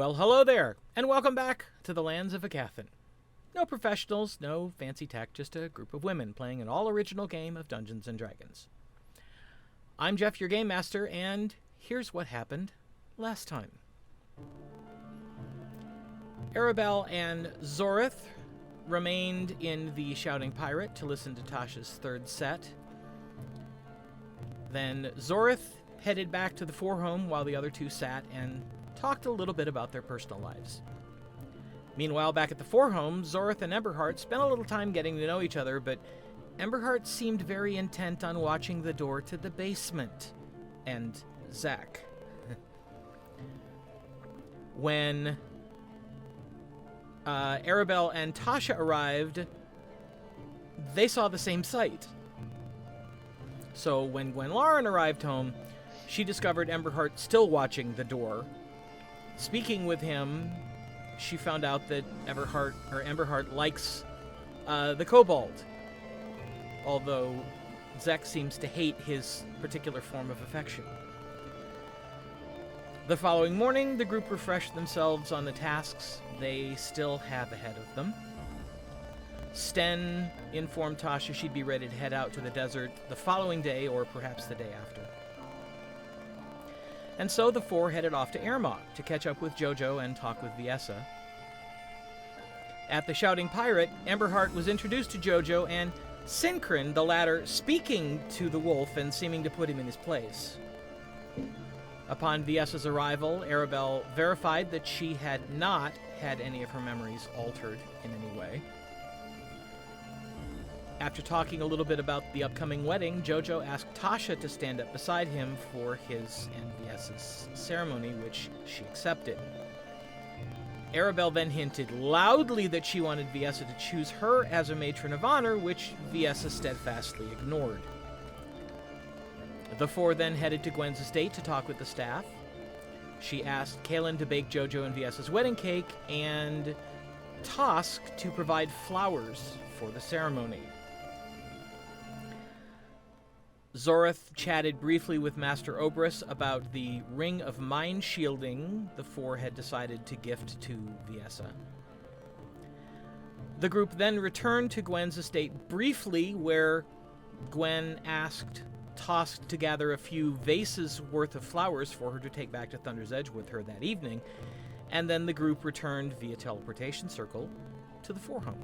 Well, hello there, and welcome back to the lands of Aecathan. No professionals, no fancy tech, just a group of women playing an all-original game of Dungeons & Dragons. I'm Jeff, your Game Master, and here's what happened last time. Aribell and Zorith remained in the Shouting Pirate to listen to Tasha's third set. Then Zorith headed back to the Fourhome while the other two sat and talked a little bit about their personal lives. Meanwhile, back at the Fourhome, Zorith and Emberheart spent a little time getting to know each other, but Emberheart seemed very intent on watching the door to the basement and Zek. When Aribell and Tasha arrived, they saw the same sight. So when Gwen arrived home, she discovered Emberheart still watching the door. Speaking with him, she found out that Emberheart likes the kobold, although Zek seems to hate his particular form of affection. The following morning, the group refreshed themselves on the tasks they still have ahead of them. Sten informed Tasha she'd be ready to head out to the desert the following day, or perhaps the day after. And so the four headed off to Errands to catch up with Jojo and talk with Viessa. At the Shouting Pirate, Emberheart was introduced to Jojo and Synchron, the latter speaking to the wolf and seeming to put him in his place. Upon Viessa's arrival, Aribell verified that she had not had any of her memories altered in any way. After talking a little bit about the upcoming wedding, Jojo asked Tasha to stand up beside him for his and Viessa's ceremony, which she accepted. Aribell then hinted loudly that she wanted Viessa to choose her as a matron of honor, which Viessa steadfastly ignored. The four then headed to Gwen's estate to talk with the staff. She asked Kaelin to bake Jojo and Viessa's wedding cake, and Tosk to provide flowers for the ceremony. Zorith chatted briefly with Master Oberus about the ring of mind shielding the four had decided to gift to Viessa. The group then returned to Gwen's estate briefly, where Gwen asked Tosk to gather a few vases worth of flowers for her to take back to Thunder's Edge with her that evening, and then the group returned via teleportation circle to the Fourhome.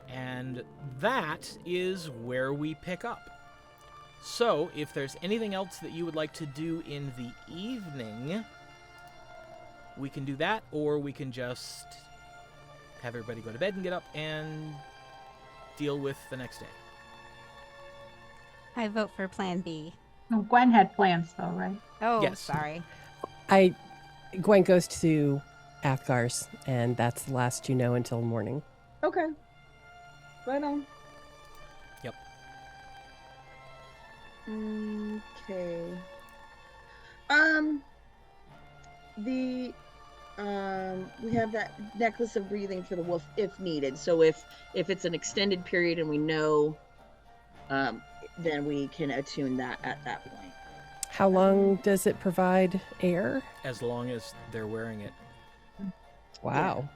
And that is where we pick up. So, if there's anything else that you would like to do in the evening, we can do that, or we can just have everybody go to bed and get up and deal with the next day. I vote for Plan B. Well, Gwen had plans, though, right? Oh, Yes. sorry. Gwen goes to Athgar's, and that's the last you know until morning. Okay. Right on. Yep. Okay. We have that necklace of breathing for the wolf if needed. So if it's an extended period and we know, then we can attune that at that point. How long does it provide air? As long as they're wearing it. Wow.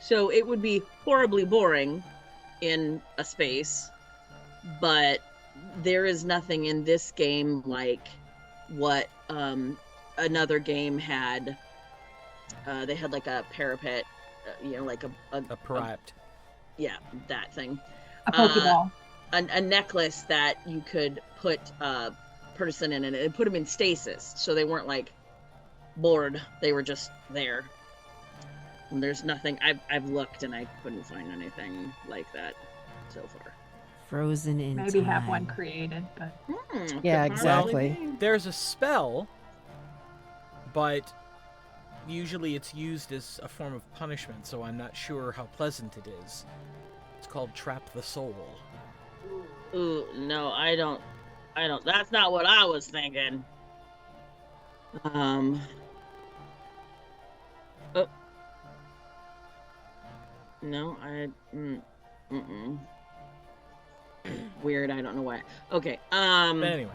So it would be horribly boring in a space, but there is nothing in this game like what another game had. They had like a parapet, like a parapet. Yeah, that thing. A Pokeball. A necklace that you could put a person in, and it put them in stasis, so they weren't like bored. They were just there. And there's nothing. I've looked and I couldn't find anything like that so far. Frozen in Maybe time. have one created, but Yeah, could exactly. possibly be. There's a spell, but usually it's used as a form of punishment, so I'm not sure how pleasant it is. It's called Trap the Soul. Ooh, no, I don't. That's not what I was thinking. Oh. No, Weird, I don't know why. Okay, But anyway.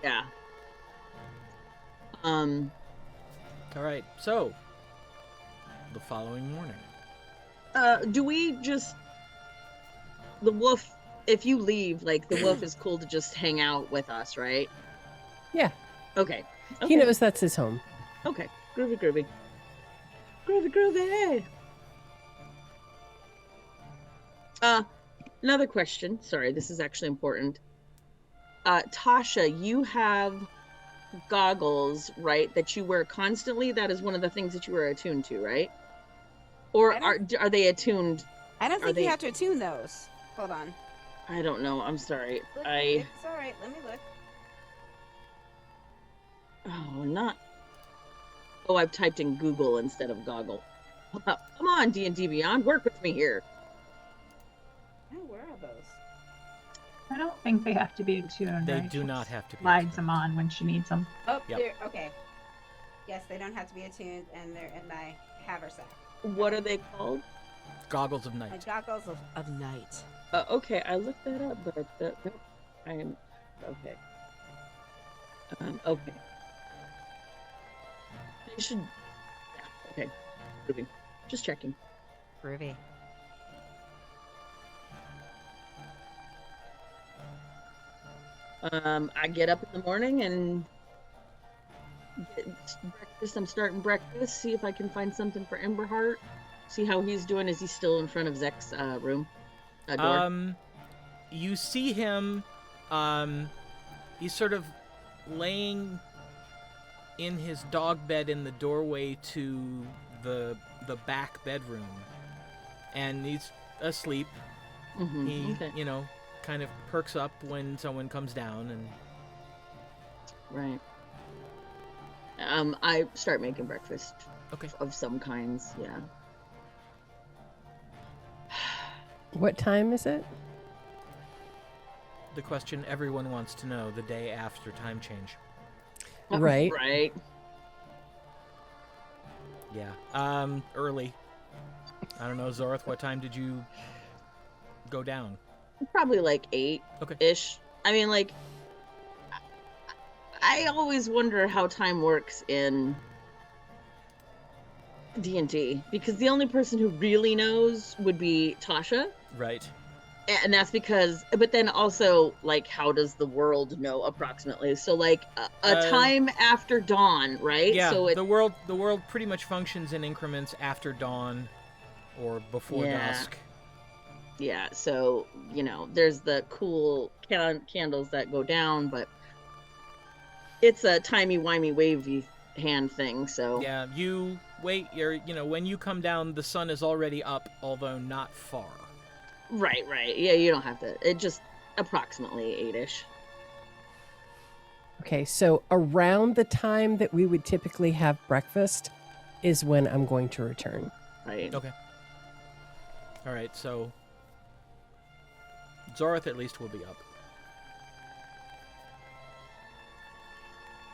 yeah. All right, so the following morning. Do we just the wolf? If you leave, like the wolf is cool to just hang out with us, right? Yeah. Okay. He knows that's his home. Okay. Groovy. Groovy. Another question. Sorry, this is actually important. Tasha, you have goggles, right? That you wear constantly. That is one of the things that you are attuned to, right? Or are they attuned? I don't think you have to attune those. Hold on. I don't know. I'm sorry. It's all right. Let me look. Oh, not. Oh, I've typed in Google instead of goggle. Come on, D&D Beyond, work with me here. Oh, where are those? I don't think they have to be attuned. They right? do not have to be. Slides them on when she needs them. Oh, Yep. there. Okay. Yes, they don't have to be attuned, and they're in my haversack. What are they called? Goggles of My night. goggles of night. Okay, I looked that up, but I am okay. Okay. They should. Yeah, okay. Moving. Just checking. Groovy. I get up in the morning and get breakfast. I'm starting breakfast. See if I can find something for Emberheart. See how he's doing. Is he still in front of Zek's room? Door? You see him. He's sort of laying in his dog bed in the doorway to the back bedroom, and he's asleep. Mm-hmm. He, Okay. kind of perks up when someone comes down, and Right. I start making breakfast. Okay. Of some kinds, yeah. What time is it? the question everyone wants to know: the day after time change. Right. Right. Yeah. Early. I don't know, Zorith. What time did you go down? Probably like 8 Okay. ish. I mean, like, I always wonder how time works in D&D, because the only person who really knows would be Tasha, Right. and that's because, but then also, like, how does the world know approximately? So, like, a time after dawn, right? Yeah. So the world pretty much functions in increments after dawn or before dusk. Yeah, so, there's the cool candles that go down, but it's a timey-wimey wavy hand thing, so... Yeah. You wait. When you come down, the sun is already up, although not far. Right. Yeah, you don't have to... It just approximately 8-ish. Okay, so around the time that we would typically have breakfast is when I'm going to return. Right. Okay. All right. So Zorith at least will be up.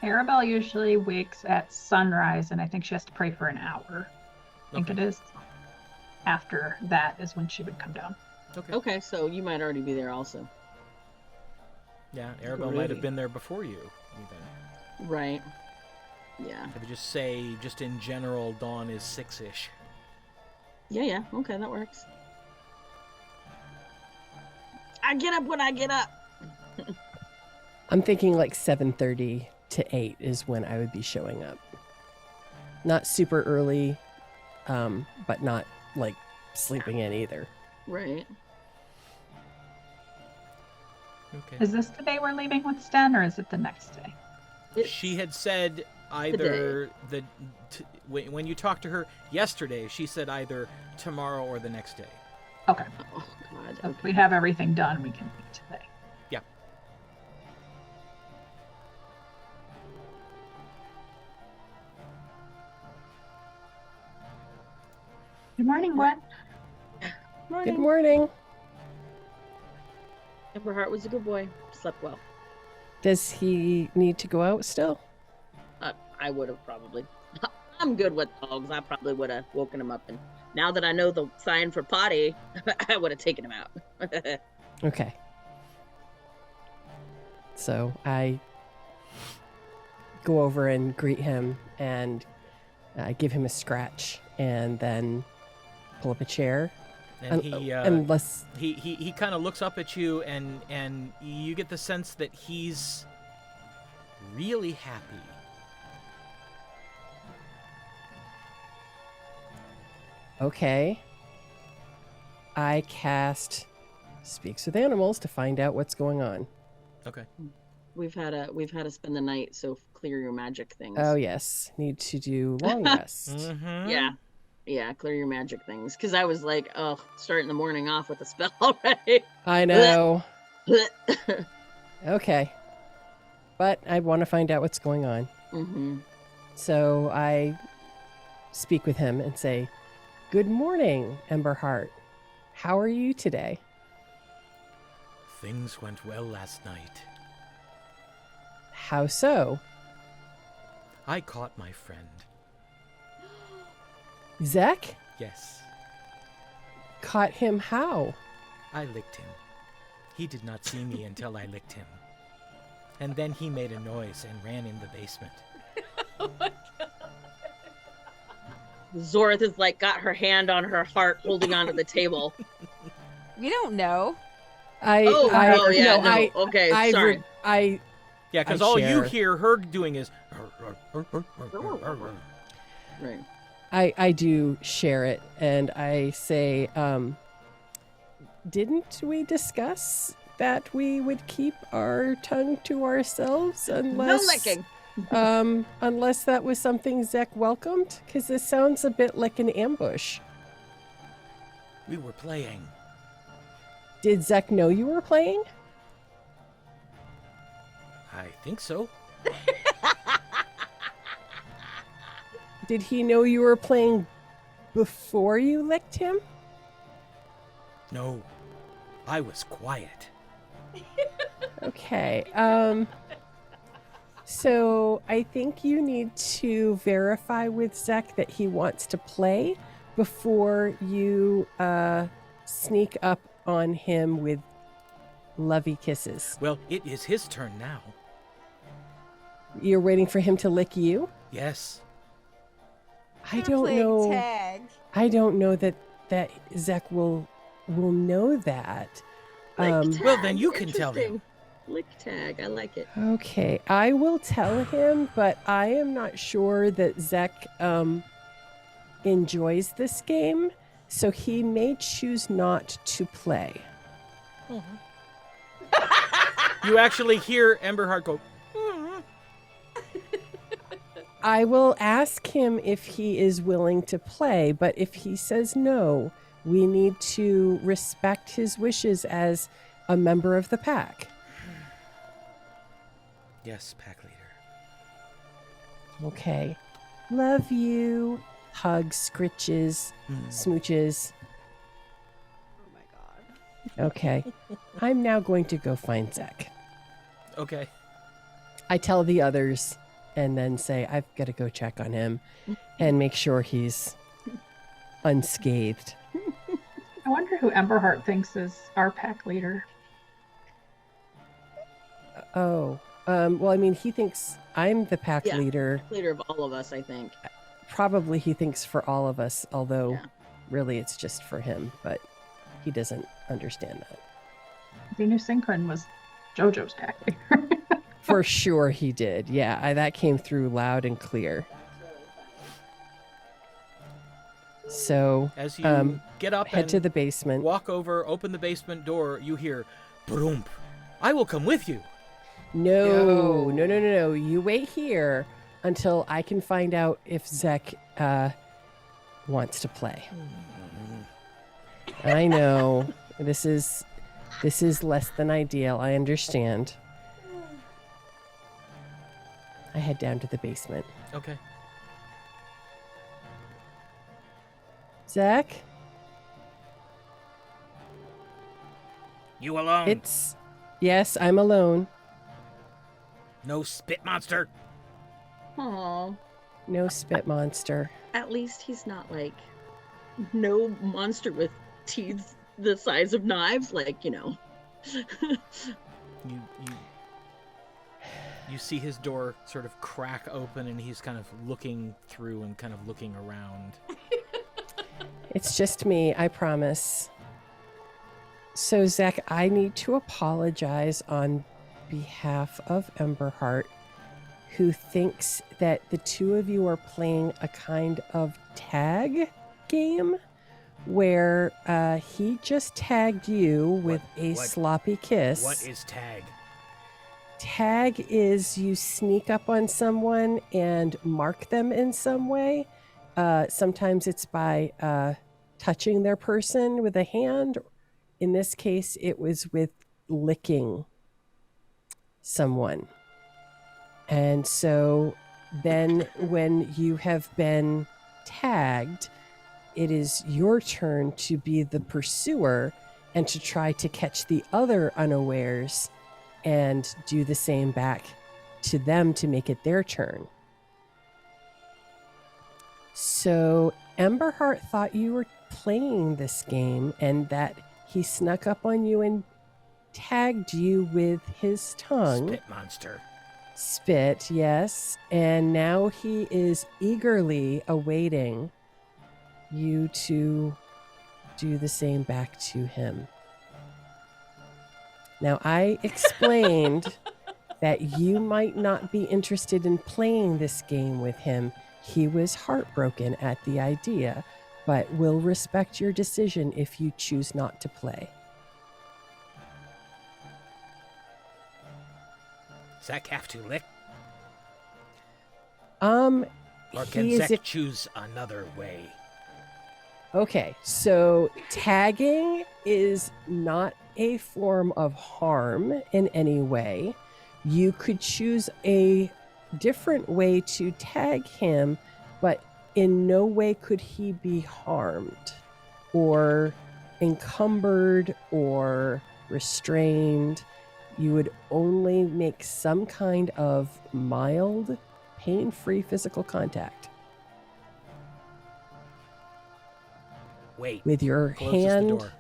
Aribell usually wakes at sunrise, and I think she has to pray for an hour. I think Okay. it is. After that is when she would come down. Okay, so you might already be there also. Yeah. Aribell might have been there before you, even. Right. Yeah. If we just say, just in general, dawn is 6-ish. Yeah. Okay, that works. I get up when I get up. I'm thinking like 7:30 to 8 is when I would be showing up. Not super early, but not like sleeping in either. Right. Okay. Is this the day we're leaving with Sten, or is it the next day? She had said either when you talked to her yesterday, she said either tomorrow or the next day. Okay. Oh, God. So if we have everything done, we can leave today. Yeah. Good morning, Gwen. Good morning. Emberheart was a good boy. Slept well. Does he need to go out still? I would have probably. I'm good with dogs. I probably would have woken him up. And now that I know the sign for potty, I would have taken him out. Okay. So I go over and greet him and I give him a scratch and then pull up a chair. And he Unless he kind of looks up at you, and you get the sense that he's really happy. Okay. I cast Speaks with Animals to find out what's going on. Okay. We've had to spend the night, so clear your magic things. Oh yes, need to do long rest. Mm-hmm. Yeah, clear your magic things. Because I was like, oh, starting the morning off with a spell already. I know. Okay. But I want to find out what's going on. Mm-hmm. So I speak with him and say, "Good morning, Emberheart. How are you today?" Things went well last night. How so? I caught my friend. Zek? Yes, Caught him how? I licked him. He did not see me until I licked him. And then he made a noise and ran in the basement. Zorith is like got her hand on her heart, holding onto the table. We don't know. Okay, sorry. Yeah, because I all you share. hear her doing is... Right. I do share it, and I say, didn't we discuss that we would keep our tongue to ourselves unless No licking. Unless that was something Zek welcomed? Because this sounds a bit like an ambush. We were playing. Did Zek know you were playing? I think so. Did he know you were playing before you licked him? No, I was quiet. Okay. So I think you need to verify with Zek that he wants to play before you sneak up on him with lovey kisses. Well, it is his turn now. You're waiting for him to lick you? Yes. I We're don't playing know. Tag. I don't know that Zek will know that. Well, then you can tell him. Interesting. Lick tag, I like it. Okay, I will tell him, but I am not sure that Zek enjoys this game, so he may choose not to play. You actually hear Emberheart go... I will ask him if he is willing to play, but if he says no, we need to respect his wishes as a member of the pack. Yes, pack leader. Okay. Love you. Hugs, scritches, smooches. Oh my god. Okay. I'm now going to go find Zek. Okay. I tell the others and then say, I've got to go check on him and make sure he's unscathed. I wonder who Emberheart thinks is our pack leader. Oh, well, I mean, he thinks I'm the pack Yeah. leader. Leader of all of us, I think. Probably he thinks for all of us, although Yeah. really it's just for him, but he doesn't understand that. He knew Synchron was JoJo's pack leader. For sure he did. Yeah, that came through loud and clear. So, As you get up head and to the basement. walk over, open the basement door, you hear, "Broomp! I will come with you." No. You wait here until I can find out if Zek wants to play. I know. This is less than ideal. I understand. I head down to the basement. Okay. Zek, You alone. yes, I'm alone. No spit monster. Aw. No spit monster. At least he's not like no monster with teeth the size of knives, like, you know. You You see his door sort of crack open, and he's kind of looking through and kind of looking around. It's just me, I promise. So, Zek, I need to apologize on behalf of Emberheart, who thinks that the two of you are playing a kind of tag game where he just tagged you with a sloppy kiss. What is tag? Tag is you sneak up on someone and mark them in some way. Sometimes it's by touching their person with a hand. In this case, it was with licking someone. And so then when you have been tagged, it is your turn to be the pursuer and to try to catch the other unawares and do the same back to them to make it their turn. So Emberheart thought you were playing this game and that he snuck up on you and tagged you with his tongue. Spit monster. Spit, yes. And now he is eagerly awaiting you to do the same back to him. Now, I explained that you might not be interested in playing this game with him. He was heartbroken at the idea, but will respect your decision if you choose not to play. Does Zek have to lick? Or Or can Zek choose another way? Okay, so tagging is not a form of harm in any way. You could choose a different way to tag him, but in no way could he be harmed or encumbered or restrained. You would only make some kind of mild, pain-free physical contact. Wait. With your Closes hand. the door.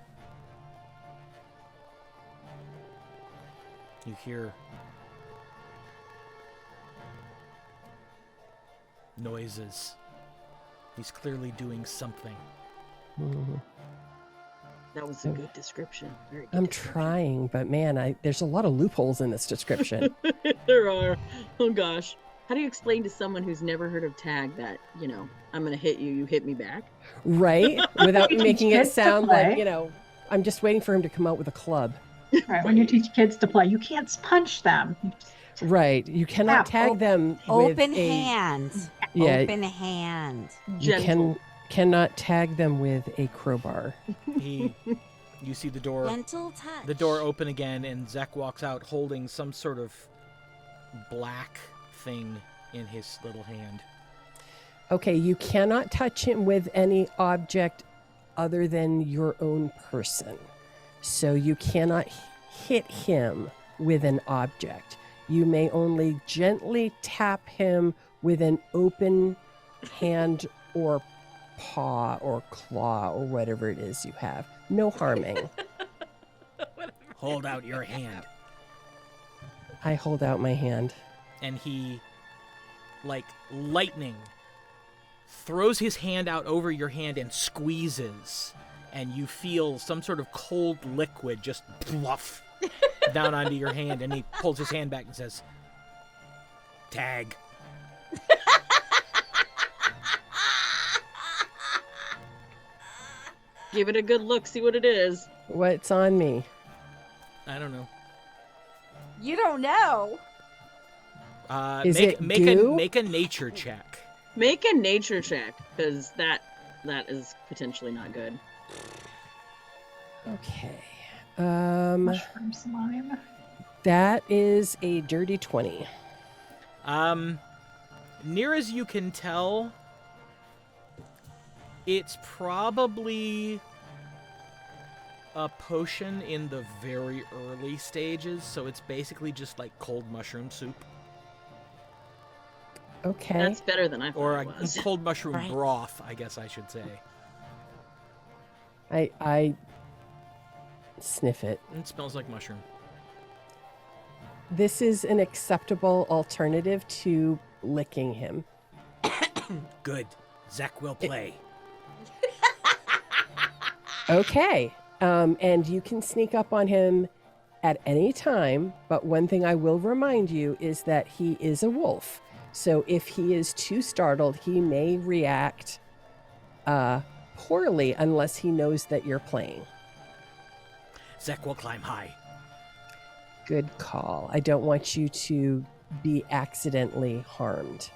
You hear noises. He's clearly doing something. Mhm. That was a good description. Very good I'm description. trying, but man, there's a lot of loopholes in this description. There are. Oh gosh. How do you explain to someone who's never heard of tag that, I'm going to hit you, you hit me back? Right? Without You teach making it kids to sound like, play. I'm just waiting for him to come out with a club. Right. When you teach kids to play, you can't punch them. Right. You cannot Yeah, tag them with Open a... hand. Yeah, Open hand. you Gentle. cannot tag them with a crowbar. You see the door. Gentle touch. The door open again, and Zek walks out holding some sort of black thing in his little hand. Okay, you cannot touch him with any object other than your own person. So you cannot hit him with an object. You may only gently tap him with an open hand or paw or claw or whatever it is you have. No harming. Hold out your hand. I hold out my hand. And he, like lightning, throws his hand out over your hand and squeezes. And you feel some sort of cold liquid just bluff down onto your hand. And he pulls his hand back and says, "Tag." Give it a good look, see what it is. What's on me? I don't know. You don't know. Is make it make goo? a make a nature check. Make a nature check, because that is potentially not good. Okay. Mushroom slime. That is a dirty 20. Near as you can tell, it's probably a potion in the very early stages, so it's basically just like cold mushroom soup. Okay. That's better than I thought Or it a was. cold mushroom Right. broth, I guess I should say. I sniff it. It smells like mushroom. This is an acceptable alternative to licking him. Good. Zek will play. Okay. And you can sneak up on him at any time, but one thing I will remind you is that he is a wolf. So if he is too startled, he may react poorly unless he knows that you're playing. Zek will climb high. Good call. I don't want you to be accidentally harmed.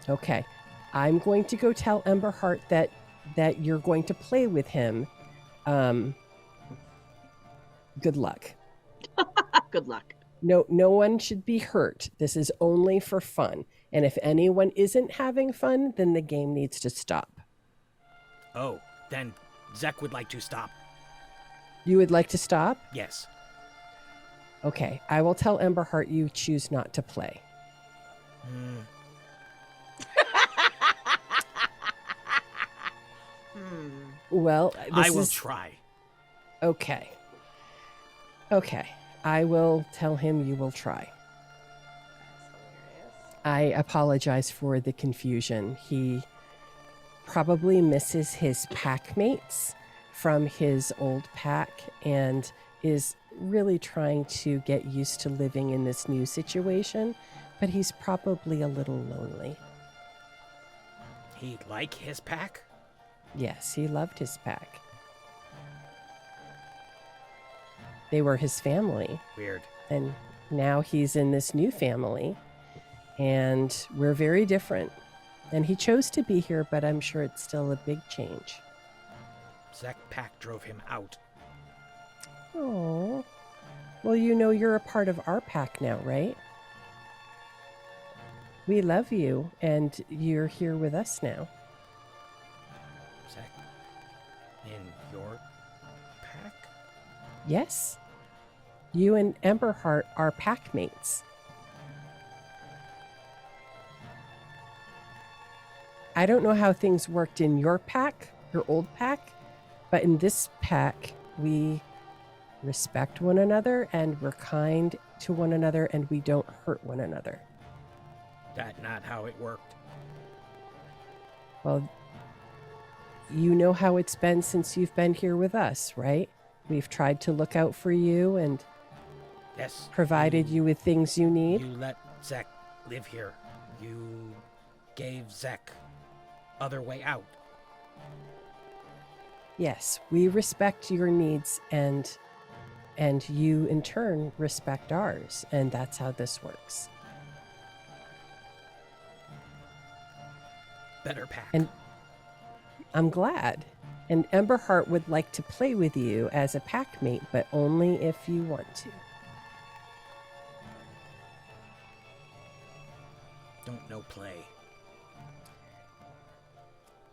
Okay. I'm going to go tell Emberheart that you're going to play with him. Good luck. Good luck. No one should be hurt. This is only for fun. And if anyone isn't having fun, then the game needs to stop. Oh, then Zek would like to stop. You would like to stop? Yes. Okay, I will tell Emberheart you choose not to play. Well, I will try. Okay. Okay, I will tell him you will try. I apologize for the confusion. He probably misses his pack mates from his old pack and is really trying to get used to living in this new situation, but he's probably a little lonely. He like his pack? Yes, he loved his pack. They were his family. Weird. And now he's in this new family, and we're very different. And he chose to be here, but I'm sure it's still a big change. Zek pack drove him out. Oh, well, you know you're a part of our pack now, right? We love you, and you're here with us now. Zek, in your pack? Yes. You and Emberheart are pack mates. I don't know how things worked in your pack, your old pack, but in this pack, we respect one another and we're kind to one another and we don't hurt one another. That not how it worked. Well, you know how it's been since you've been here with us, right? We've tried to look out for you and Yes. provided you with things you need. You let Zek live here. You gave Zek other way out. Yes, we respect your needs and you in turn respect ours, and that's how this works. Better pack. And I'm glad. And Emberheart would like to play with you as a pack mate, but only if you want to. Don't know play.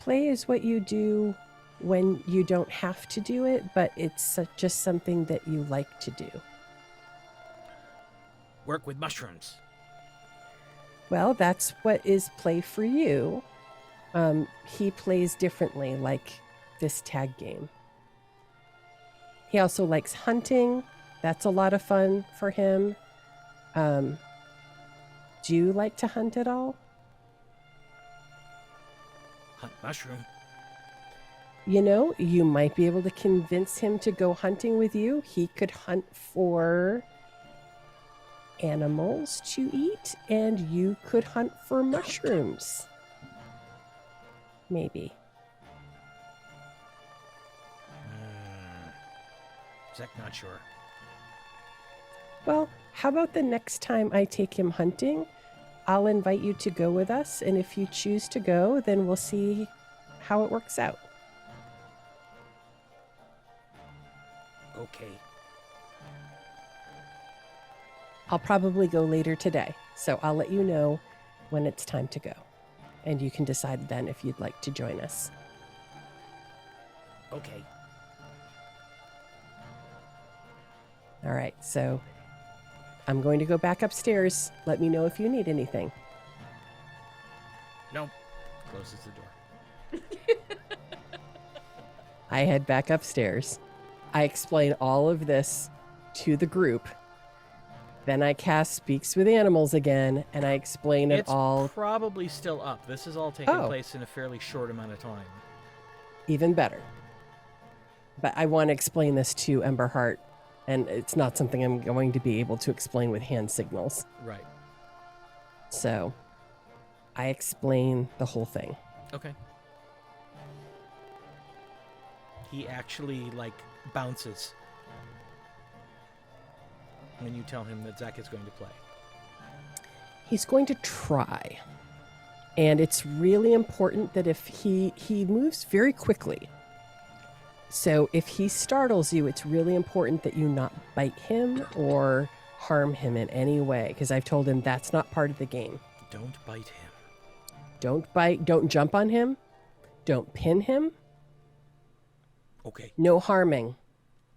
Play is what you do when you don't have to do it, but it's just something that you like to do. Work with mushrooms. Well, that's what is play for you. He plays differently, like this tag game. He also likes hunting. That's a lot of fun for him. Do you like to hunt at all? Hunt mushroom. You know, you might be able to convince him to go hunting with you. He could hunt for animals to eat, and you could hunt for mushrooms. Maybe. Zek not sure. Well, how about the next time I take him hunting, I'll invite you to go with us, and if you choose to go, then we'll see how it works out. Okay. I'll probably go later today, so I'll let you know when it's time to go. And you can decide then if you'd like to join us. Okay. All right, so I'm going to go back upstairs. Let me know if you need anything. Nope. Closes the door. I head back upstairs. I explain all of this to the group. Then I cast Speaks with Animals again, and I explain it It's all. probably still up. This is all taking Oh. place in a fairly short amount of time. Even better. But I want to explain this to Emberheart, and it's not something I'm going to be able to explain with hand signals. Right. So I explain the whole thing. Okay. He actually, like, bounces when you tell him that Zek is going to play. He's going to try. And it's really important that if he moves very quickly. So if he startles you, it's really important that you not bite him or harm him in any way, because I've told him that's not part of the game. Don't bite him. Don't bite, don't jump on him, don't pin him, Okay. no harming.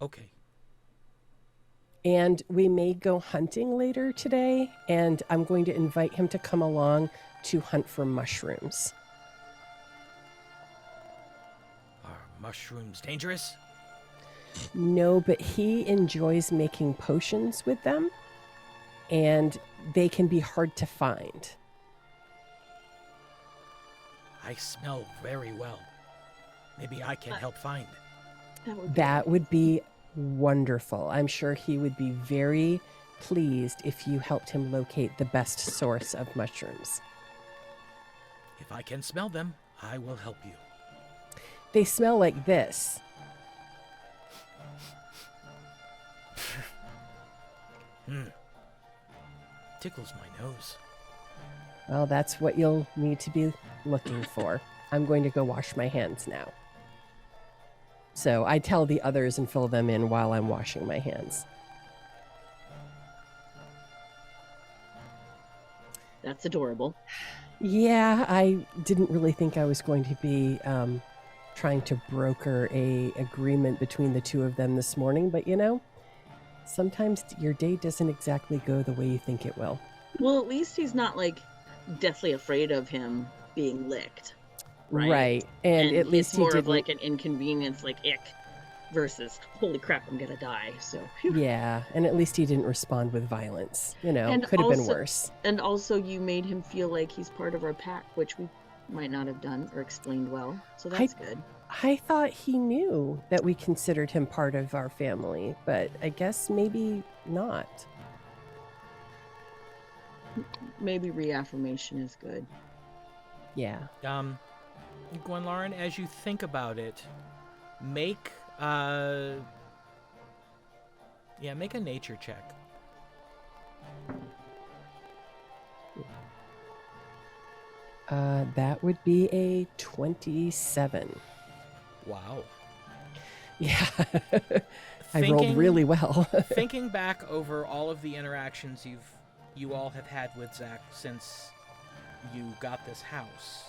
Okay. And we may go hunting later today, and I'm going to invite him to come along to hunt for mushrooms. Are mushrooms dangerous? No, but he enjoys making potions with them, and they can be hard to find. I smell very well. Maybe I can help find. That would be wonderful. I'm sure he would be very pleased if you helped him locate the best source of mushrooms. If I can smell them, I will help you. They smell like this. Tickles my nose. Well, that's what you'll need to be looking for. I'm going to go wash my hands now. So I tell the others and fill them in while I'm washing my hands. That's adorable. Yeah, I didn't really think I was going to be trying to broker a agreement between the two of them this morning, but you know, sometimes your day doesn't exactly go the way you think it will. Well, at least he's not like deathly afraid of him being licked. Right. And at least it's more he of didn't. like an inconvenience, like ick, versus holy crap, I'm gonna die. So phew. Yeah, and at least he didn't respond with violence. You know, And could have been also- worse. And also, you made him feel like he's part of our pack, which we might not have done or explained well. So that's good. I thought he knew that we considered him part of our family, but I guess maybe not. Maybe reaffirmation is good. Yeah. Gwen Lauren, as you think about it, make make a nature check. That would be a 27. Wow. Yeah. I rolled really well. Thinking back over all of the interactions you all have had with Zach since you got this house,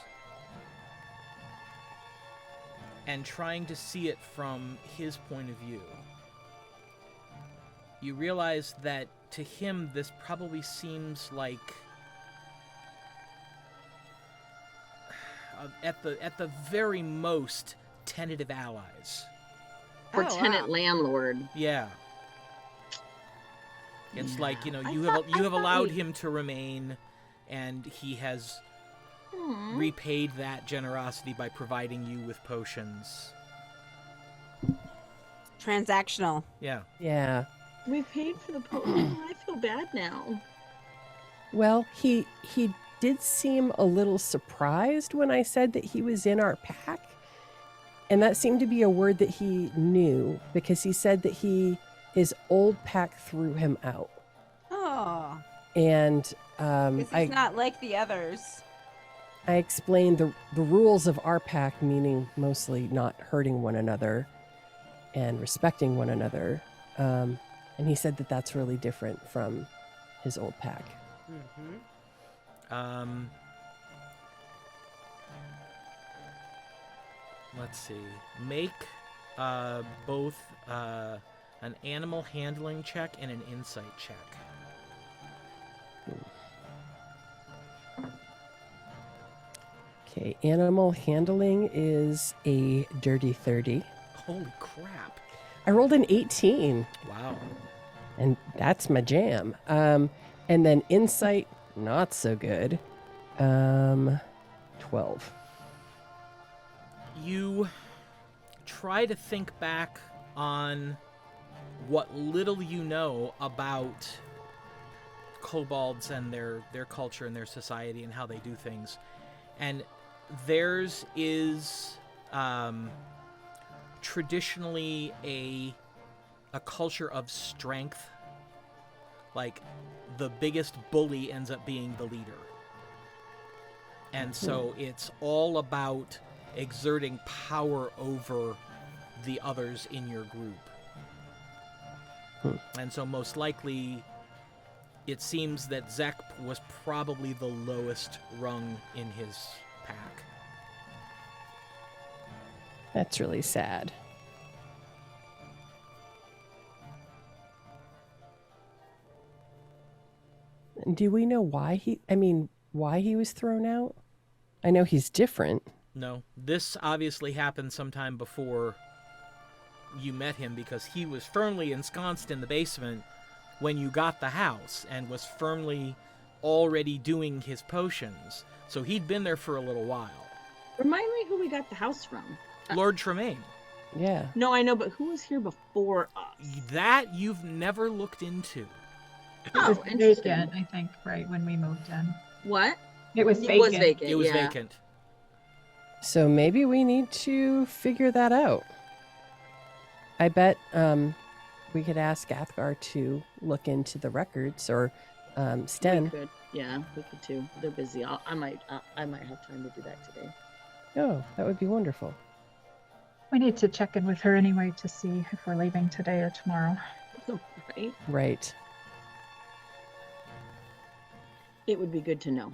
and trying to see it from his point of view, you realize that to him this probably seems like at the very most tentative allies. Or Oh, tenant wow. landlord. Yeah. It's Yeah. like, you know, I you thought have allowed we- him to remain, and he has Aw. repaid that generosity by providing you with potions. Transactional. Yeah. Yeah. We paid for the I feel bad now. Well, he did seem a little surprised when I said that he was in our pack. And that seemed to be a word that he knew, because he said that his old pack threw him out. Oh. And Because he's not like the others. I explained the rules of our pack, meaning mostly not hurting one another and respecting one another. And he said that that's really different from his old pack. Let's see. Make both an animal handling check and an insight check. Okay, animal handling is a dirty 30. Holy crap. I rolled an 18. Wow. And that's my jam. And then insight, not so good. 12. You try to think back on what little you know about kobolds and their culture and their society and how they do things. And theirs is traditionally a culture of strength. Like, the biggest bully ends up being the leader. And so it's all about exerting power over the others in your group. And so most likely, it seems that Zek was probably the lowest rung in his pack. That's really sad. Do we know why he was thrown out? I know he's different. No, this obviously happened sometime before you met him, because he was firmly ensconced in the basement when you got the house and was firmly already doing his potions. So he'd been there for a little while. Remind me who we got the house from. Lord Tremaine. Yeah. No, I know, but who was here before us? That you've never looked into. It was interesting. vacant, I think, right when we moved in. What? It was It vacant. was vacant. It was yeah. vacant. So maybe we need to figure that out. I bet we could ask Athgarr to look into the records, or Sten. We could. Yeah, we could too. They're busy. I might have time to do that today. Oh, that would be wonderful. We need to check in with her anyway to see if we're leaving today or tomorrow. Right? Right. It would be good to know.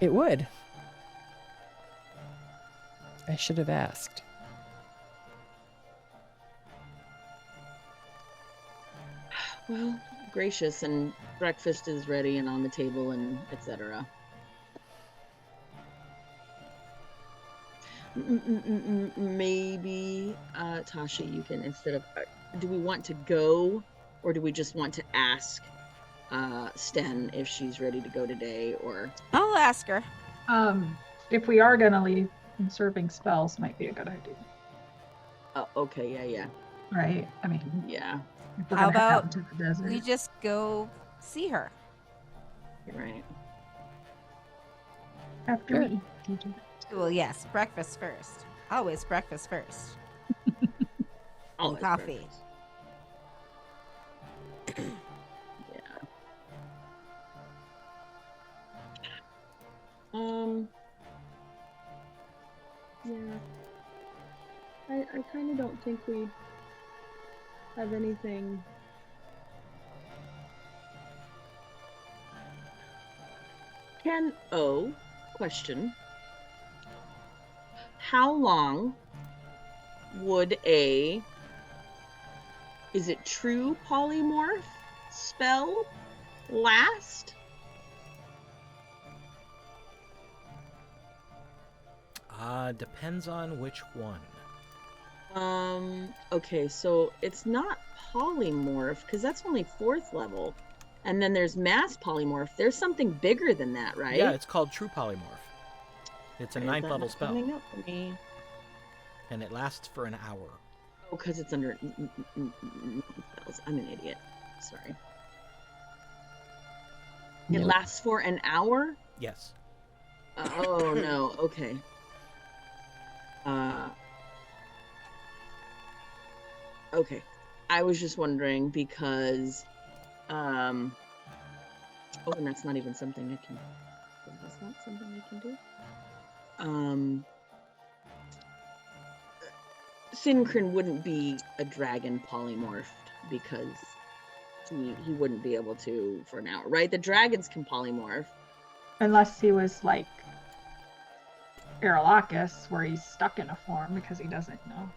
It would. I should have asked. Well, gracious, and breakfast is ready and on the table, and etc. Maybe, Tasha, you can, instead of, do we want to go, or do we just want to ask Sten if she's ready to go today, or... I'll ask her. If we are gonna leave, conserving spells might be a good idea. Oh, okay, yeah. Right? I mean, Yeah, if we're How gonna head out about into the desert. We just go see her. you're right. After Sure. we do that. Well, yes, breakfast first. Always breakfast first. Always coffee. breakfast. Yeah. Yeah. I kind of don't think we have anything. Question. How long would is it true polymorph spell last? Depends on which one. Okay, so it's not polymorph, because that's only 4th level. And then there's mass polymorph. There's something bigger than that, right? Yeah, it's called True Polymorph. It's a Why is 9th that level not spell, coming up for me? and it lasts for an hour. Oh, because it's under spells. I'm an idiot. Sorry. It Yep. lasts for an hour? Yes. Oh, no. Okay. Okay. I was just wondering because, oh, and that's not even something I can, that's not something I can do. Sincrin wouldn't be a dragon polymorphed because he wouldn't be able to for an hour, right? The dragons can polymorph. Unless he was like Aralakis, where he's stuck in a form because he doesn't know.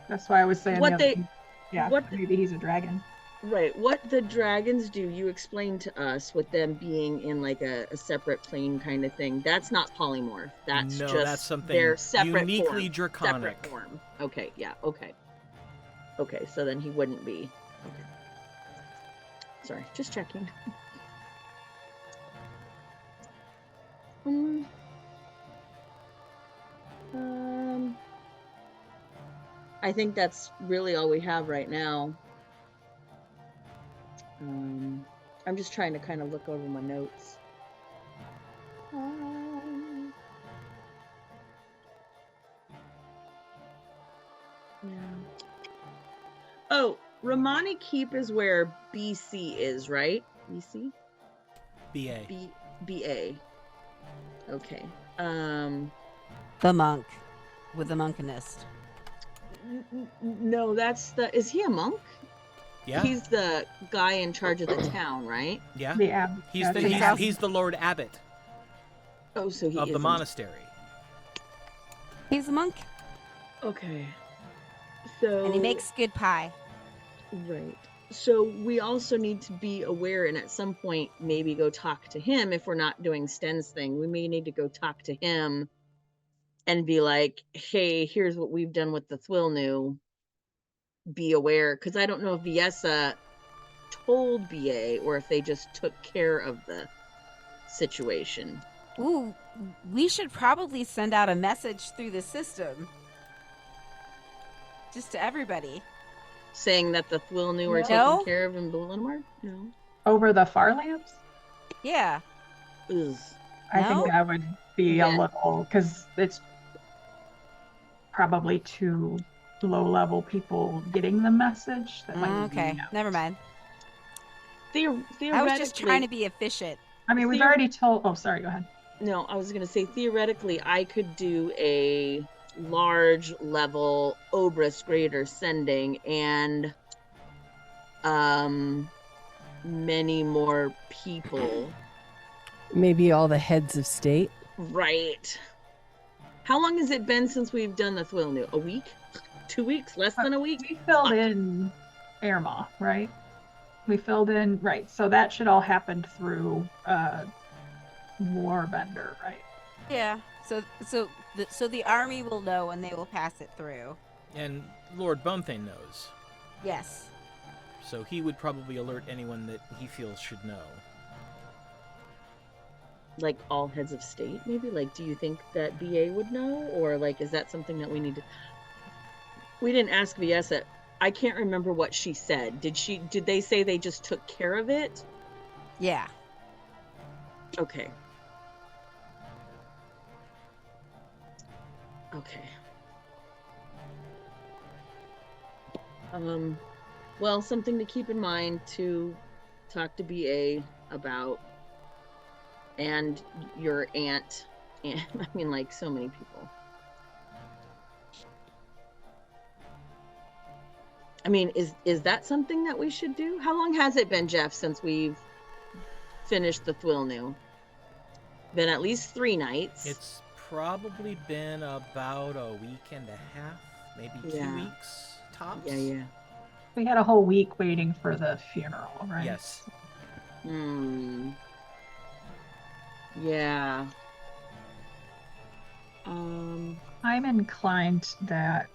That's why I was saying What maybe he's a dragon. Right. What the dragons do, you explained to us with them being in like a separate plane kind of thing. That's not polymorph. That's No, just that's something their separate uniquely form. draconic. Separate form. Okay, yeah, okay. Okay, so then he wouldn't be. Okay. Sorry, just checking. I think that's really all we have right now. I'm just trying to kind of look over my notes. Yeah. Oh, Romani Keep is where BC is, right? BC? BA. BA. Okay. The monk with the monkinist. No, that's the. Is he a monk? Yeah. He's the guy in charge of the town, right? Yeah. The abb. He's the Lord Abbot Oh, so he of the isn't. monastery. He's a monk, Okay. So. and he makes good pie. Right. So we also need to be aware, and at some point, maybe go talk to him. If we're not doing Sten's thing, we may need to go talk to him and be like, hey, here's what we've done with the Thwilnu. Be aware. Because I don't know if Viessa told BA or if they just took care of the situation. Ooh, we should probably send out a message through the system. Just to everybody. Saying that the Thwilnu are No. taken care of in Blulenmar? No. Over the Farlamps? Yeah. Ugh. I No? think that would be Yeah. a little, because it's probably too low-level people getting the message. That might Okay, be, never mind. Theoretically, I was just trying to be efficient. I mean, we've already told. Oh, sorry. Go ahead. No, I was going to say, theoretically, I could do a large level Obrus Greater sending and many more people. Maybe all the heads of state. Right. How long has it been since we've done the Thwilnu? A week? 2 weeks? Less than a week? We filled in Airmaw, right? We filled in, right. So that should all happen through Warbender, right? Yeah. So the army will know and they will pass it through. And Lord Bonthane knows. Yes. So he would probably alert anyone that he feels should know. Like all heads of state, maybe? Like, do you think that BA would know? Or, like, is that something that we need to... We didn't ask Viessa. I can't remember what she said. Did they say they just took care of it? Yeah. Okay. Okay. Well, something to keep in mind to talk to BA about, and your aunt, and I mean, like, so many people. I mean, is that something that we should do? How long has it been, Jeff, since we've finished the Thwilnu? Been at least 3 nights. It's probably been about a week and a half, maybe 2 Yeah. weeks tops. Yeah. We had a whole week waiting for the funeral, right? Yes. Yeah. I'm inclined that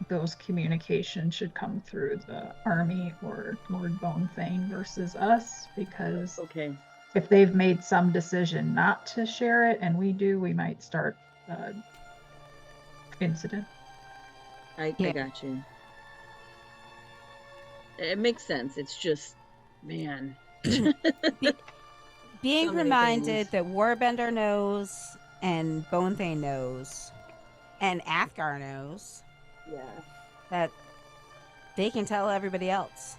those communications should come through the army or Lord Bonethane versus us, because Okay. if they've made some decision not to share it and we do, we might start incident. I Yeah. got you. It makes sense. It's just, man. Being So many reminded things. that Warbender knows and Bonethane knows and Athgarr knows Yeah. that they can tell everybody else.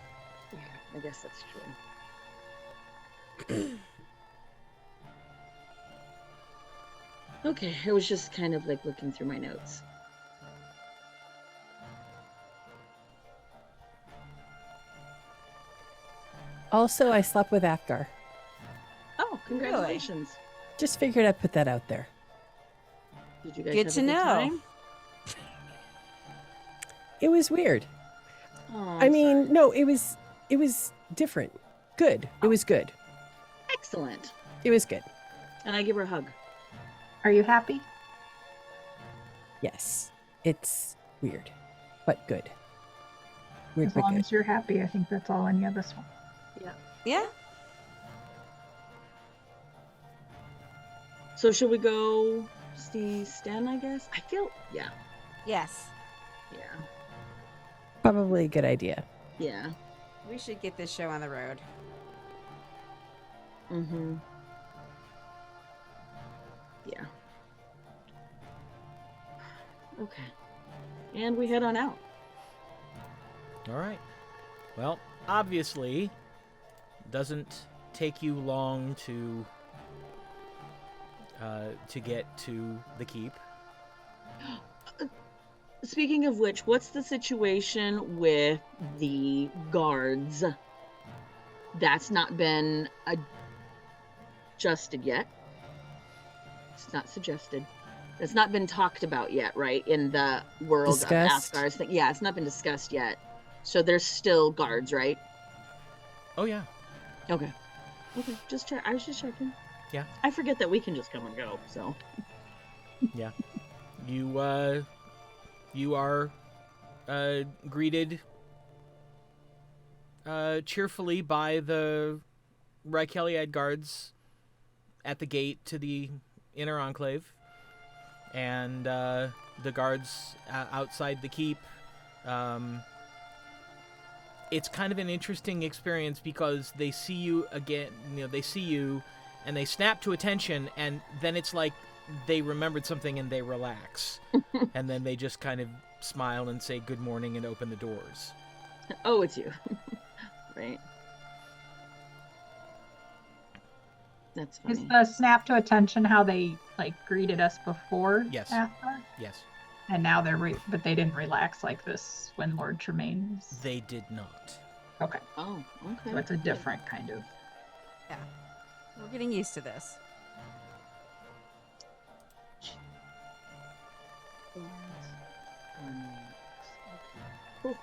Yeah, I guess that's true. Okay, I was just kind of like looking through my notes. Also, I slept with Athgarr. Oh, congratulations. Just figured I'd put that out there. Did you guys Good have to a good know. time? It was weird. Oh, I mean, no, it was It was different. Good. It was good. Excellent. It was good. And I give her a hug. Are you happy? Yes. It's weird, but good. Weird, As but long good. as you're happy, I think that's all any of us want. Yeah. So should we go see Sten, I guess? I feel, yeah. Yes. Yeah. Probably a good idea. Yeah. We should get this show on the road. Mm-hmm. Yeah. Okay. And we head on out. All right. Well, obviously, doesn't take you long to get to the keep. Speaking of which, what's the situation with the guards? That's not been adjusted yet. It's not suggested. It's not been talked about yet, right? In the world Discussed? of Athgar's thing. Yeah, it's not been discussed yet. So there's still guards, right? Oh yeah. Okay. Okay, just check. I was just checking. Yeah. I forget that we can just come and go, so. Yeah. You are greeted cheerfully by the Rykeliad guards at the gate to the inner enclave, and the guards outside the keep. It's kind of an interesting experience because they see you again. They see you, and they snap to attention, and then it's like they remembered something and they relax, and then they just kind of smile and say good morning and open the doors. Oh, it's you. Right. That's Is funny. the snap to attention how they greeted us before? Yes. Athgarr? Yes, And now but they didn't relax like this when Lord Tremaine was. they did not. Okay, Oh, okay. so it's a different kind of. We're getting used to this. Cool.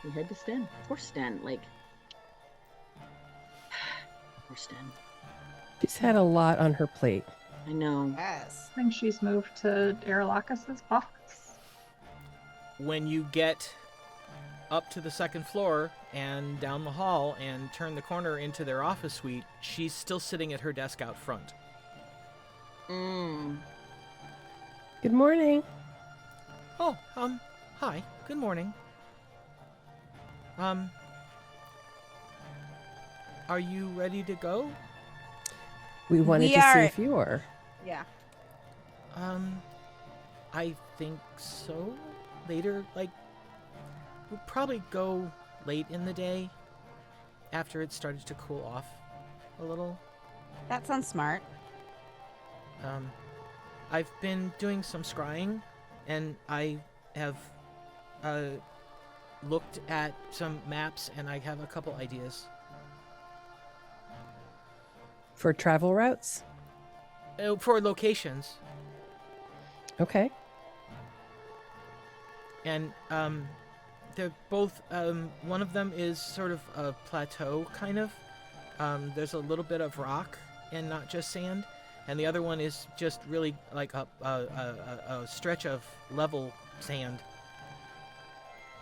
We head to Sten. Poor Sten, poor Sten. She's had a lot on her plate. I know. Yes. I think she's moved to Aralakas's office. When you get up to the second floor and down the hall and turn the corner into their office suite, she's still sitting at her desk out front. Good morning. Oh, hi. Good morning. Are you ready to go? We wanted We to see are- if you were. Yeah. I think so. Later, we'll probably go late in the day after it started to cool off a little. That sounds smart. I've been doing some scrying, and I have looked at some maps, and I have a couple ideas. For travel routes? For locations. Okay. And they're both one of them is sort of a plateau kind of. There's a little bit of rock and not just sand, and the other one is just really like a stretch of level sand.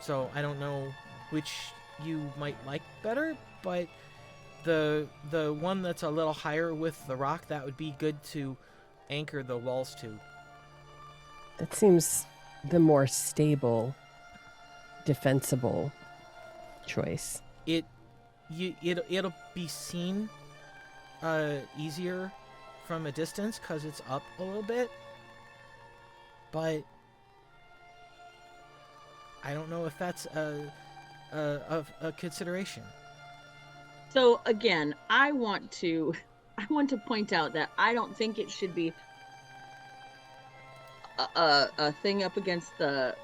So I don't know which you might like better, but the one that's a little higher with the rock, that would be good to anchor the walls to. That seems the more stable, defensible choice. It'll be seen easier from a distance because it's up a little bit, but I don't know if that's a consideration. So again, I want to point out that I don't think it should be a thing up against the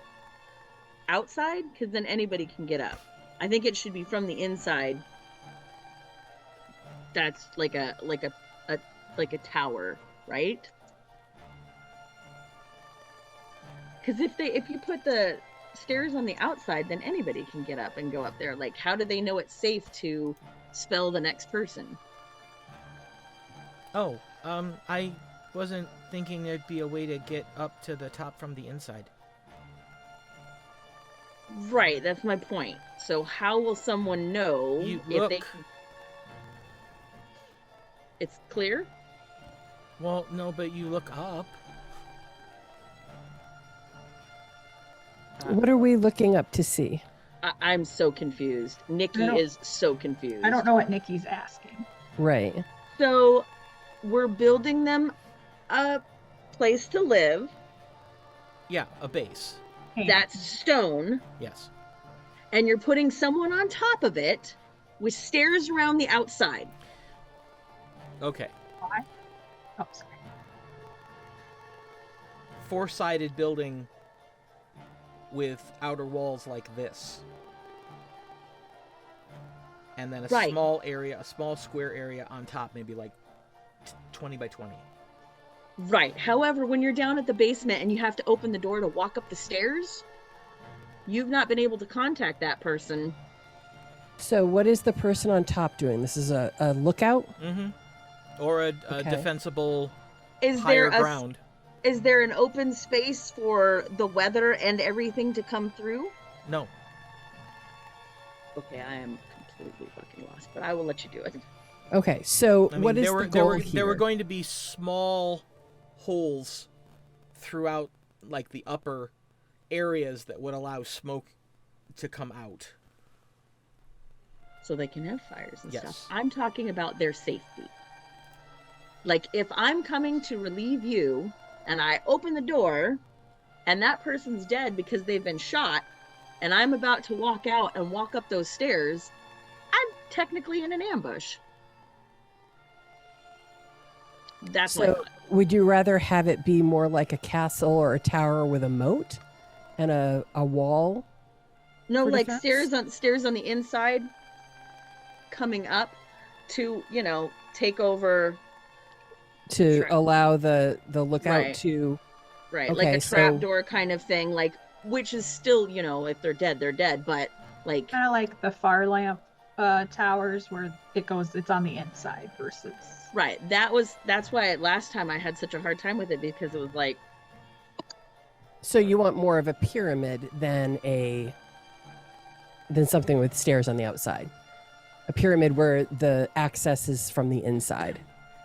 outside, because then anybody can get up. I think it should be from the inside. That's like a tower, right? Because if you put the stairs on the outside, then anybody can get up and go up there. Like, how do they know it's safe to spell the next person? Oh, I wasn't thinking there'd be a way to get up to the top from the inside. Right, that's my point. So how will someone know You if look. they... It's clear? Well, no, but you look up. What are we looking up to see? I'm so confused. Nikki is so confused. I don't know what Nikki's asking. Right. So we're building them a place to live. Yeah, a base. Hey, That's stone. Yes. And you're putting someone on top of it with stairs around the outside. Okay. why? Oh, sorry. Four-sided building with outer walls like this. And then a Right. small area, a small square area on top, maybe like 20 by 20. Right. However, when you're down at the basement and you have to open the door to walk up the stairs, you've not been able to contact that person. So what is the person on top doing? This is a lookout? Mm-hmm. Or a Okay. defensible Is higher there ground. Is there an open space for the weather and everything to come through? No. Okay, I am completely fucking lost, but I will let you do it. Okay, so I mean, what is there were the goal there were here? going to be small holes throughout, like the upper areas that would allow smoke to come out. So they can have fires and Yes. stuff. I'm talking about their safety. Like, if I'm coming to relieve you and I open the door and that person's dead because they've been shot and I'm about to walk out and walk up those stairs, I'm technically in an ambush. That's my So thought. would you rather have it be more like a castle or a tower with a moat and a wall? No, for like defense? stairs on the inside coming up to, take over. To Sure. allow the lookout Right. to Right, Okay, like a so- trapdoor kind of thing, like, which is still, if they're dead, but like, Kind of like the far lamp towers where it's on the inside versus. right, that's why last time I had such a hard time with it, because it was like, So you want more of a pyramid than something with stairs on the outside. A pyramid where the access is from the inside.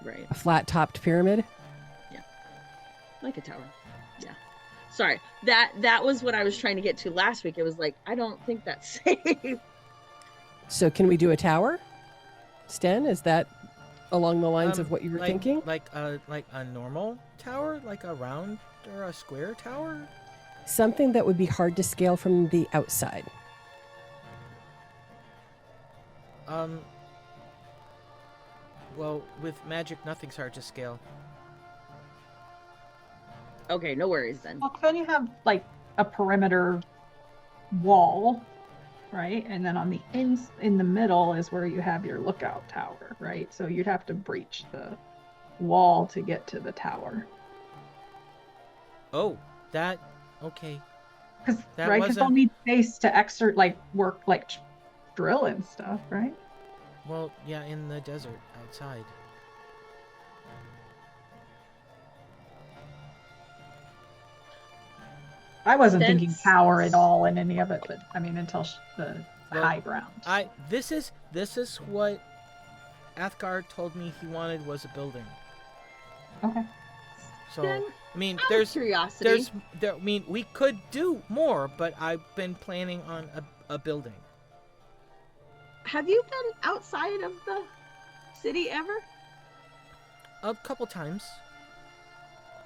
right, A flat-topped pyramid? like a tower. Yeah. Sorry, that was what I was trying to get to last week. It was like, I don't think that's safe. So can we do a tower? Sten, is that along the lines of what you were thinking? Like a normal tower, like a round or a square tower. Something that would be hard to scale from the outside. Well, with magic, nothing's hard to scale. Okay, no worries then. Well, then you have like a perimeter wall, right? And then on the in the middle is where you have your lookout tower, right? So you'd have to breach the wall to get to the tower. Oh, that okay. Because That right, because they'll wasn't- need space to work like drill and stuff, right? Well, yeah, in the desert outside. I wasn't thinking That's- tower at all in any of it, but I mean until the Well, high ground. This is what Athgarr told me he wanted was a building. Okay. So Then, I mean, Out of there's curiosity, I mean, we could do more, but I've been planning on a building. have you been outside of the city ever? A couple times.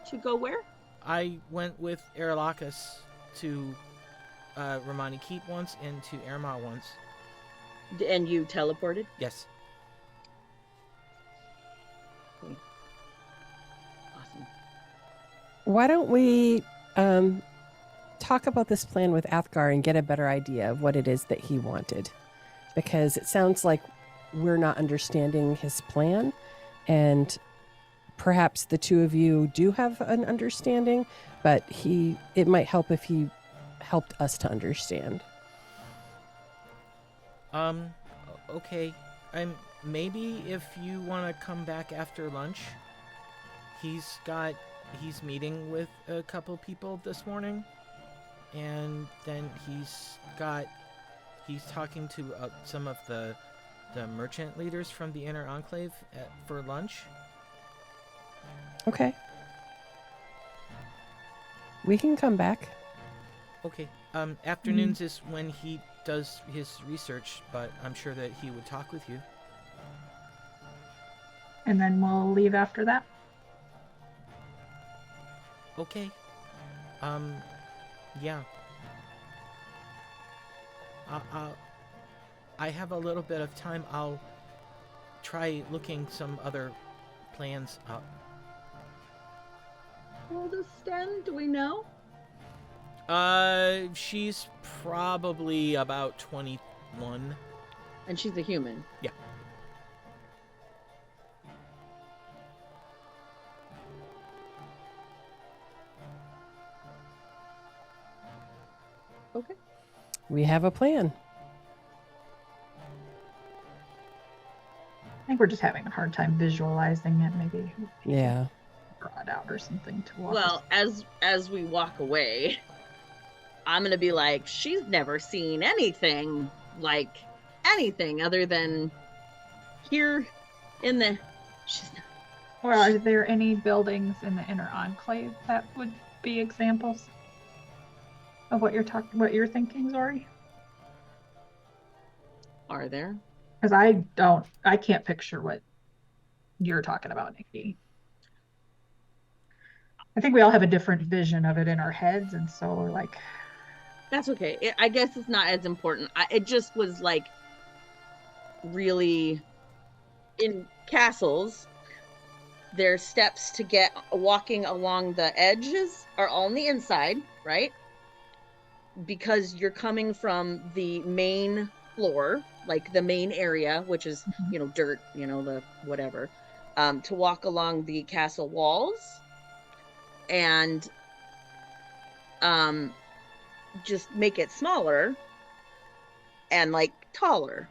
To go where? I went with Arelakis to Romani Keep once and to Erma once. And you teleported? Yes. Awesome. Why don't we talk about this plan with Athgarr and get a better idea of what it is that he wanted? Because it sounds like we're not understanding his plan, and perhaps the two of you do have an understanding, but it might help if he helped us to understand. Okay. Maybe if you want to come back after lunch. He's meeting with a couple people this morning, and then he's talking to some of the merchant leaders from the Inner Enclave for lunch. Okay. We can come back. Okay. Afternoons is when he does his research, but I'm sure that he would talk with you. And then we'll leave after that. Okay. Yeah. I have a little bit of time. I'll try looking some other plans up. How old is Sten? Do we know? She's probably about 21. And she's a human. Yeah. Okay. We have a plan. I think we're just having a hard time visualizing it. Maybe Yeah. draw it out or something to walk. Well, as we walk away, I'm gonna be like, she's never seen anything like anything other than here in the. Or are there any buildings in the Inner Enclave that would be examples of what you're thinking, Zori? Are there? Because I can't picture what you're talking about, Nikki. I think we all have a different vision of it in our heads, and so we're like, That's okay. I guess it's not as important. It just was like really in castles. There's steps to get walking along the edges are all on the inside, right? Because you're coming from the main floor, like the main area, which is, dirt, the whatever, to walk along the castle walls and just make it smaller and like taller.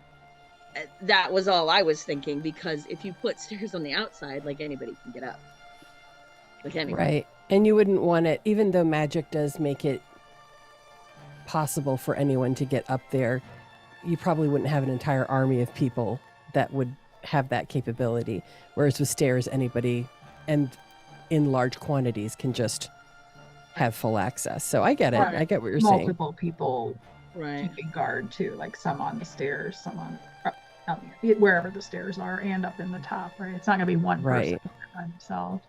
That was all I was thinking, because if you put stairs on the outside, like anybody can get up. Like anybody. Right. And you wouldn't want it, even though magic does make it possible for anyone to get up there, you probably wouldn't have an entire army of people that would have that capability. Whereas with stairs, anybody and in large quantities can just have full access. So I get it. Right. I get what you're saying. multiple people Right. keeping guard too, like some on the stairs, some on wherever the stairs are, and up in the top. Right, it's not gonna be one person Right. by himself.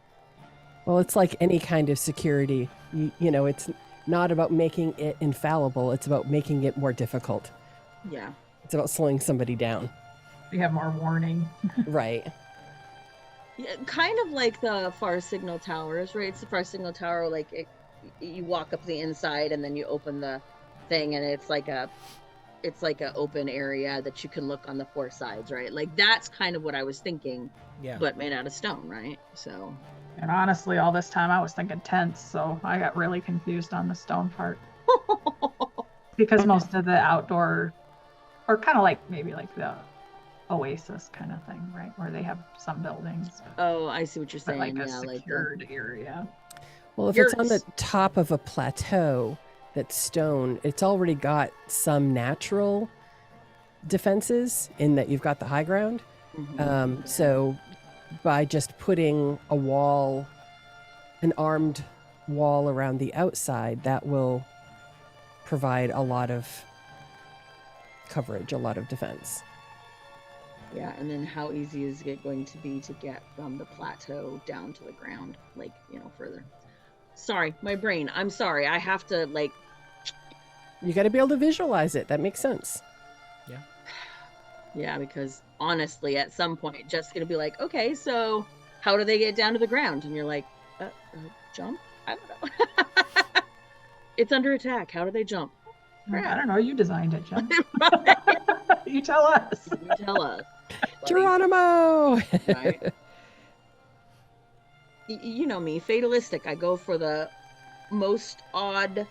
Well, it's like any kind of security. It's not about making it infallible. It's about making it more difficult. Yeah. It's about slowing somebody down. We have more warning. Right. Yeah, kind of like the fire signal towers, right? It's the fire signal tower, like you walk up the inside and then you open the thing, and it's like a open area that you can look on the four sides, right? Like that's kind of what I was thinking, Yeah. but made out of stone, right? So And honestly, all this time I was thinking tents, so I got really confused on the stone part. Because most of the outdoor, or kind of like maybe like the Oasis kind of thing, right? Where they have some buildings, oh, I see what you're but saying. like a Yeah, like secured area. Well, if it's on the Yours. top of a plateau that's stone, it's already got some natural defenses in that you've got the high ground. So by just putting a wall, an armed wall around the outside, that will provide a lot of coverage, a lot of defense. yeah, and then how easy is it going to be to get from the plateau down to the ground, like further? Sorry, my brain. I'm sorry. I have to like. You got to be able to visualize it. That makes sense. Yeah, because honestly, at some point, Jeff's gonna be like, "Okay, so how do they get down to the ground?" And you're like, "Jump? I don't know. It's under attack. How do they jump?" I don't know. You designed it, Jen. You tell us. You tell us. buddy. Geronimo! Right? You know me, fatalistic. I go for the most odd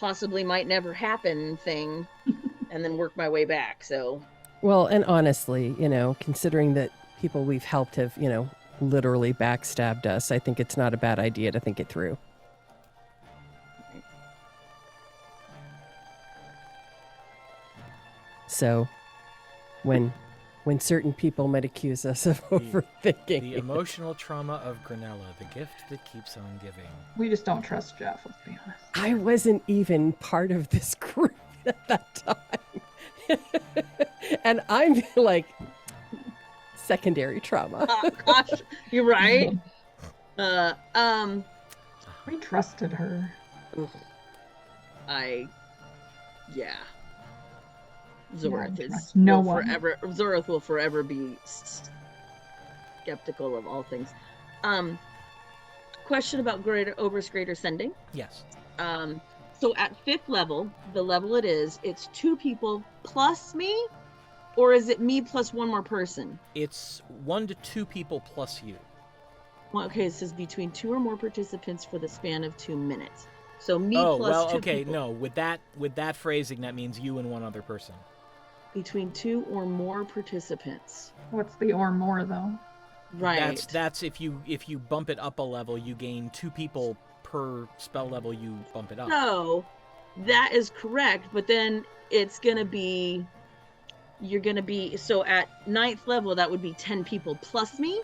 possibly might never happen thing, and then work my way back. So, Well, and honestly, considering that people we've helped have, literally backstabbed us, I think it's not a bad idea to think it through. So, when certain people might accuse us of overthinking. The emotional trauma of Granella, the gift that keeps on giving. We just don't trust Jeff, let's be honest. I wasn't even part of this group at that time. And I'm like secondary trauma. Gosh, you're right. We trusted her. Yeah. Zorith Yeah, is no will one. forever. Zorith will forever be skeptical of all things. Question about Oberst Greater Sending. Yes. So at 5th level, the level it's 2 people plus me, or is it me plus 1 more person? It's 1 to 2 people plus you. Well, okay, it says between 2 or more participants for the span of 2 minutes. So me Oh, plus well, 2 okay, people. no. With that phrasing, that means you and 1 other person. Between 2 or more participants. What's the or more though? Right. That's if you bump it up a level, you gain 2 people per spell level. You bump it up. No, that is correct. But then it's gonna be, so at 9th level that would be 10 people plus me.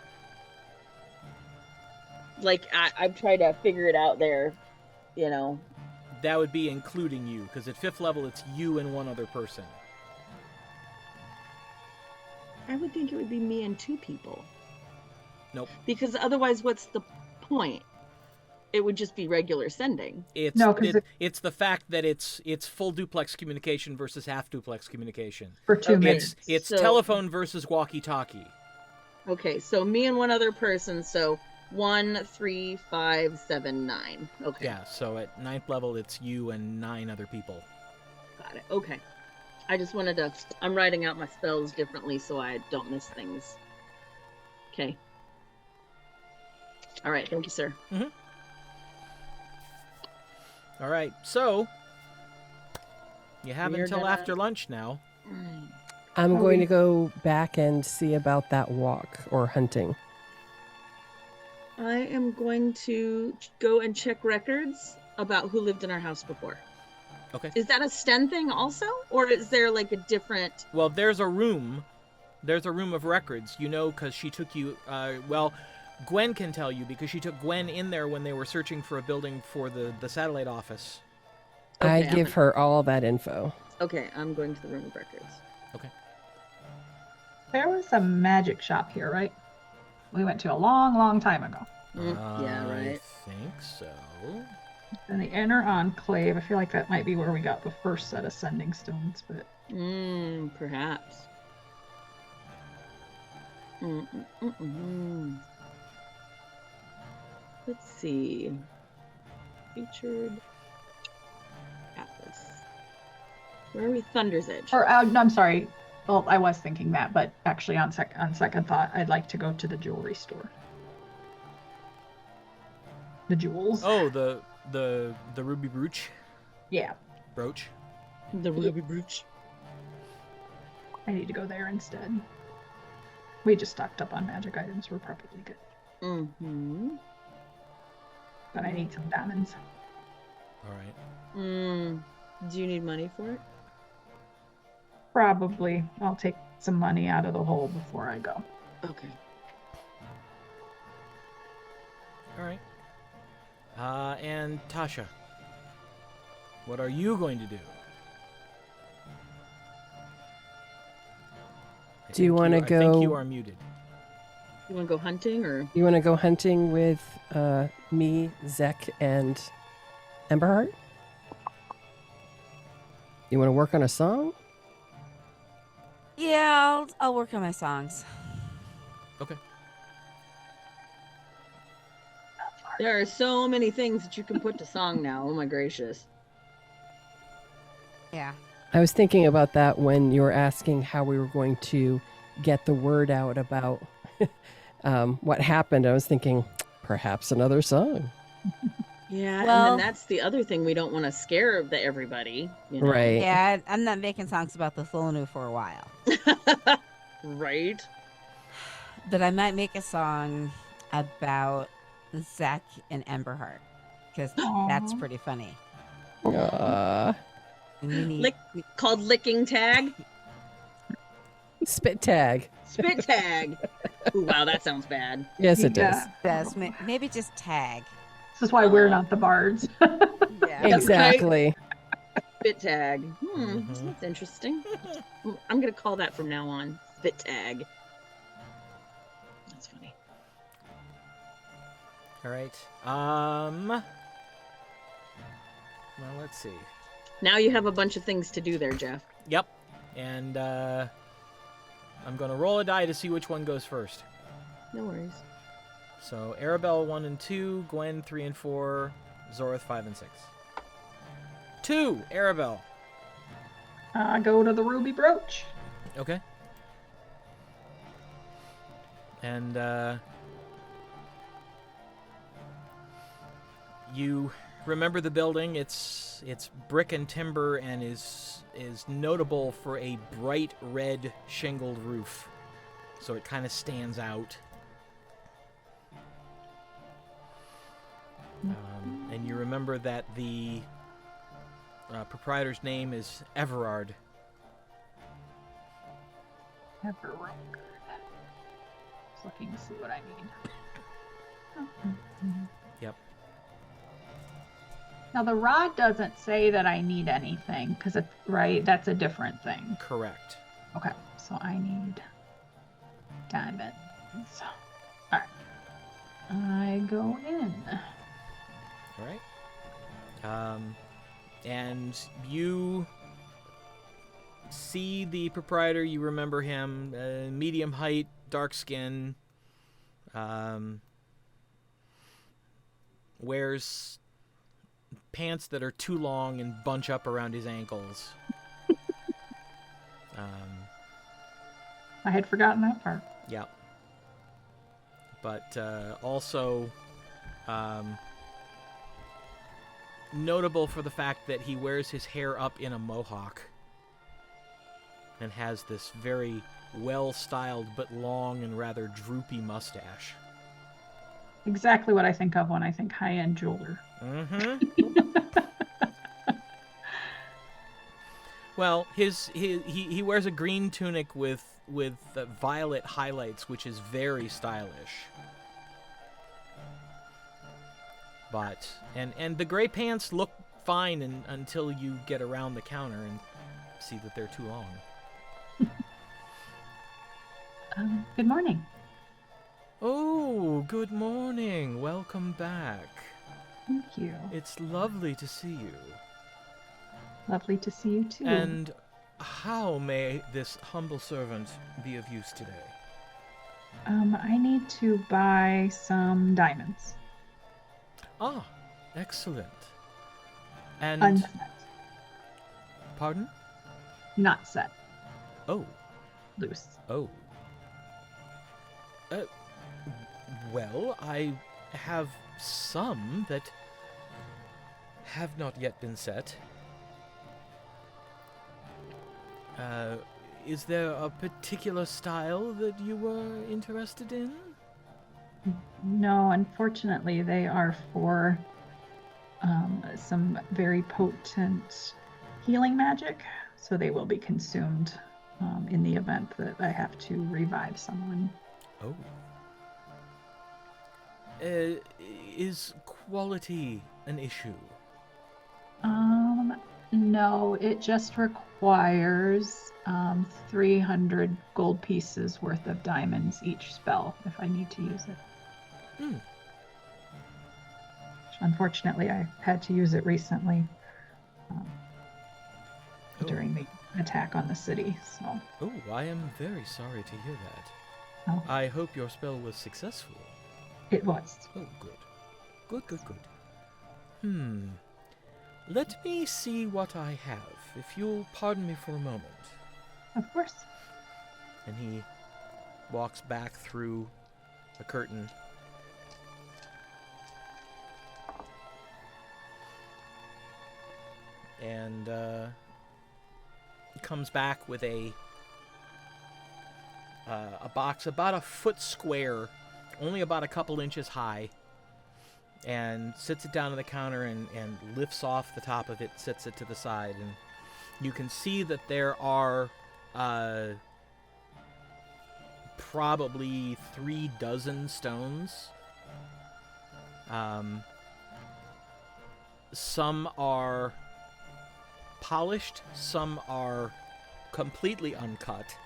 Like I've tried to figure it out there, That would be including you, because at 5th level it's you and 1 other person. I would think it would be me and 2 people. Nope. Because otherwise, what's the point? It would just be regular sending. It's the fact that it's full duplex communication versus half duplex communication. For 2 minutes. It's So- telephone versus walkie-talkie. Okay, so me and 1 other person, so 1, 3, 5, 7, 9. Okay. Yeah, so at 9th level it's you and 9 other people. Got it. Okay. I just wanted to... I'm writing out my spells differently so I don't miss things. Okay. All right. Thank you, sir. All right, so you have We're until gonna- after lunch now. I'm going to go back and see about that walk or hunting. I am going to go and check records about who lived in our house before. Okay. Is that a Sten thing also? Or is there like a different... Well, there's a room of records, because she took you, Gwen can tell you because she took Gwen in there when they were searching for a building for the satellite office. I Okay, give her all that info. Okay, I'm going to the room of records. Okay. There was a magic shop here, right? We went to a long, long time ago. Yeah, I right. think so. In the inner enclave, I feel like that might be where we got the first set of sending stones, but Perhaps. Let's see. Featured Atlas. Where are we? Thunder's Edge. or no, I'm sorry. Well, I was thinking that, but actually on second thought, I'd like to go to the jewelry store. The jewels. Oh, the Ruby Brooch Yeah, brooch. The Ruby Brooch. I need to go there instead. We just stocked up on magic items. We're probably good. Mm-hmm. But I need some diamonds. All right. Do you need money for it? Probably. I'll take some money out of the hole before I go. Okay. All right. And Tasha, what are you going to do? Do you wanna I think go- you are muted. You want to go hunting or? You want to go hunting with me, Zek, and Emberheart? You want to work on a song? Yeah, I'll work on my songs. Okay. There are so many things that you can put to song now. Oh my gracious. Yeah. I was thinking about that when you were asking how we were going to get the word out about what happened. I was thinking, perhaps another song. Yeah, Well- and then that's the other thing. We don't want to scare everybody. You know? Right. Yeah, I'm not making songs about the Thulanu for a while. Right? But I might make a song about Zek and Emberheart. Because that's Aw. pretty funny. Aw. And we need, Lick- Called Licking Tag? Spit tag. Spit Tag. Ooh, wow, that sounds bad. Yes, it does. maybe just tag. This is why we're not the bards. Yeah. Exactly. Spit Tag. Mhm. That's interesting. I'm going to call that from now on. Spit Tag. That's funny. All right. Well, let's see. Now you have a bunch of things to do there, Jeff. Yep. And I'm going to roll a die to see which one goes first. No worries. So Aribell 1 and 2, Gwen 3 and 4, Zorith 5 and 6. 2, Aribell. Go to the Ruby Brooch. Okay. And you remember the building. It's brick and timber and is notable for a bright red shingled roof. So it kind of stands out. And you remember that the proprietor's name is Everard. Everard. Just looking to see what I need. Yep. Now the rod doesn't say that I need anything because it's right. That's a different thing. Correct. Okay, so I need diamonds. All right, I go in. All right. And you see the proprietor. You remember him. Medium height, dark skin. Wears pants that are too long and bunch up around his ankles. I had forgotten that part. Yeah. But also notable for the fact that he wears his hair up in a mohawk and has this very well-styled but long and rather droopy mustache. Exactly what I think of when I think high-end jeweler. Mm-hmm. Well, he wears a green tunic with violet highlights, which is very stylish. But and the gray pants look fine until you get around the counter and see that they're too long. Good morning. Oh, good morning. Welcome back. Thank you. It's lovely to see you. Lovely to see you too. And how may this humble servant be of use today? I need to buy some diamonds. Ah, excellent. And Unset. pardon? Not set. Oh, Loose. oh. Well, I have some that have not yet been set. Is there a particular style that you were interested in? No, unfortunately, they are for some very potent healing magic, so they will be consumed in the event that I have to revive someone. Oh. Is quality an issue? No, it just requires 300 gold pieces worth of diamonds each spell if I need to use it. Hmm. Unfortunately, I had to use it recently Oh. during the attack on the city. So, Oh, I am very sorry to hear that. Oh. I hope your spell was successful. it was. Oh, good. Good, good, good. Let me see what I have, if you'll pardon me for a moment. Of course. And he walks back through a curtain. and comes back with a box about a foot square, only about a couple inches high, and sits it down on the counter and lifts off the top of it, sets it to the side, and you can see that there are probably 36 stones. Some are polished, some are completely uncut.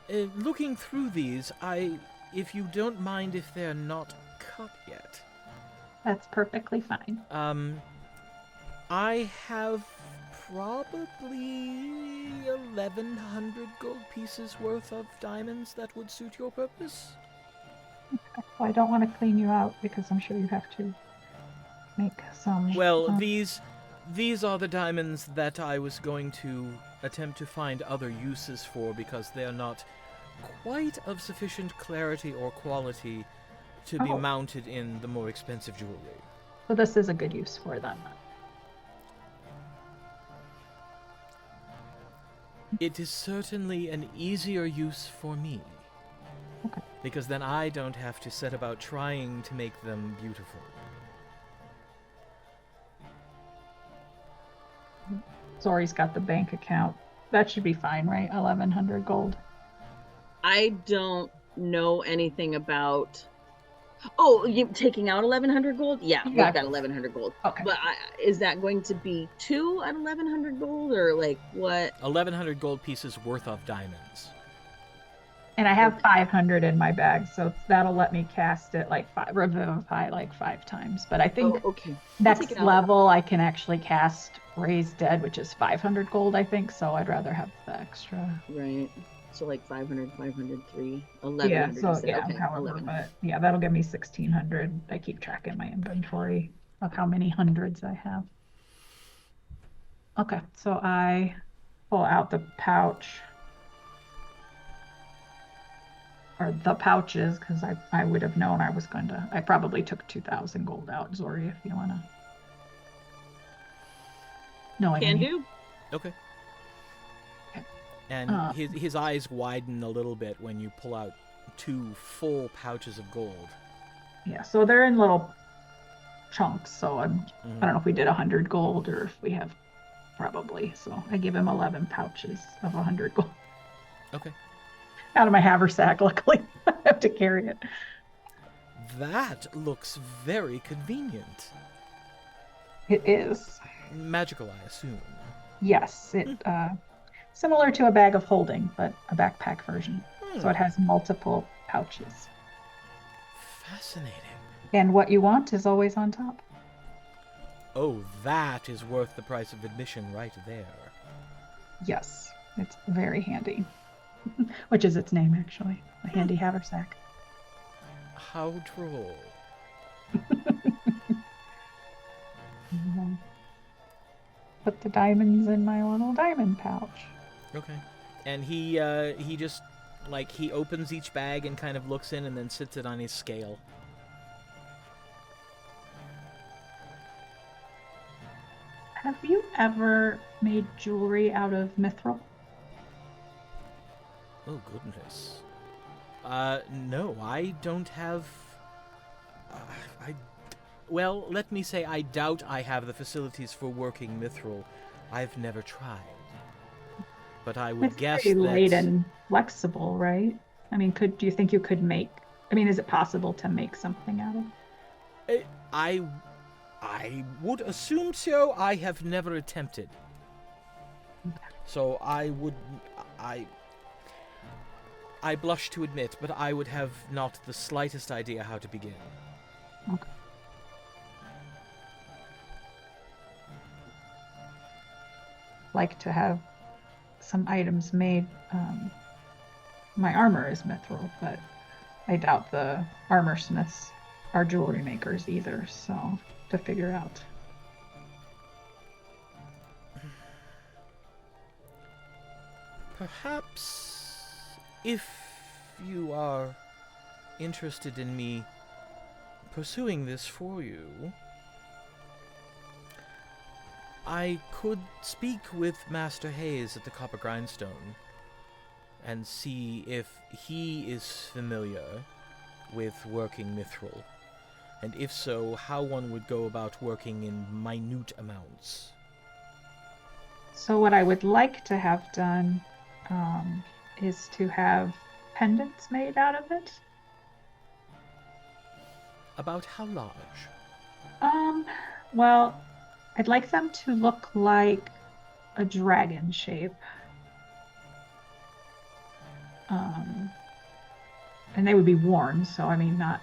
Looking through these, if you don't mind if they're not cut yet. That's perfectly fine. I have probably 1,100 gold pieces worth of diamonds that would suit your purpose. Well, I don't want to clean you out because I'm sure you have to make some. Well, these are the diamonds that I was going to attempt to find other uses for because they are not quite of sufficient clarity or quality to be mounted in the more expensive jewelry. So this is a good use for them. It is certainly an easier use for me. Okay. Because then I don't have to set about trying to make them beautiful. Zori's got the bank account. That should be fine, right? 1,100 gold. I don't know anything about. Oh, you taking out 1,100 gold? Yeah, we've got 1,100 gold. Okay. But is that going to be 2 at 1,100 gold, or like what? 1,100 gold pieces worth of diamonds. And I have 500 in my bag, so that'll let me cast it like revivify like 5 times. But I think okay. next level I can actually cast Raise Dead, which is 500 gold, I think. So I'd rather have the extra. Right. So like 500, 503, 1,100. Yeah. So okay, however, 11. but yeah, that'll give me 1,600. I keep track in my inventory of how many hundreds I have. Okay, so I pull out the pouch. Or the pouches, because I would have known I was going to. I probably took 2,000 gold out, Zori, if you want to. No, Can do. Okay. And his eyes widen a little bit when you pull out 2 full pouches of gold. Yeah, so they're in little chunks. So I don't know if we did 100 gold or if we have probably. So I give him 11 pouches of 100 gold. Okay. Out of my haversack, luckily. I have to carry it. That looks very convenient. It is. Magical, I assume. Yes, it similar to a bag of holding, but a backpack version. So it has multiple pouches. Fascinating. And what you want is always on top. Oh, that is worth the price of admission right there. Yes, it's very handy. Which is its name, actually. A handy haversack. How droll. Put the diamonds in my little diamond pouch. Okay. And he just, like, he opens each bag and kind of looks in and then sits it on his scale. Have you ever made jewelry out of mithril? Oh, goodness. No, I don't have... Well, let me say I doubt I have the facilities for working mithril. I've never tried. But I would guess pretty that... light and flexible, right? I mean, do you think you could make... I mean, is it possible to make something out of it? I would assume so. I have never attempted. So I blush to admit, but I would have not the slightest idea how to begin. Okay. Like to have some items made. My armor is mithril, but I doubt the armor smiths are jewelry makers either, so to figure out. Perhaps if you are interested in me pursuing this for you, I could speak with Master Hayes at the Copper Grindstone and see if he is familiar with working mithril, and if so, how one would go about working in minute amounts. So what I would like to have done is to have pendants made out of it. About how large? Well, I'd like them to look like a dragon shape. And they would be worn, so I mean, not,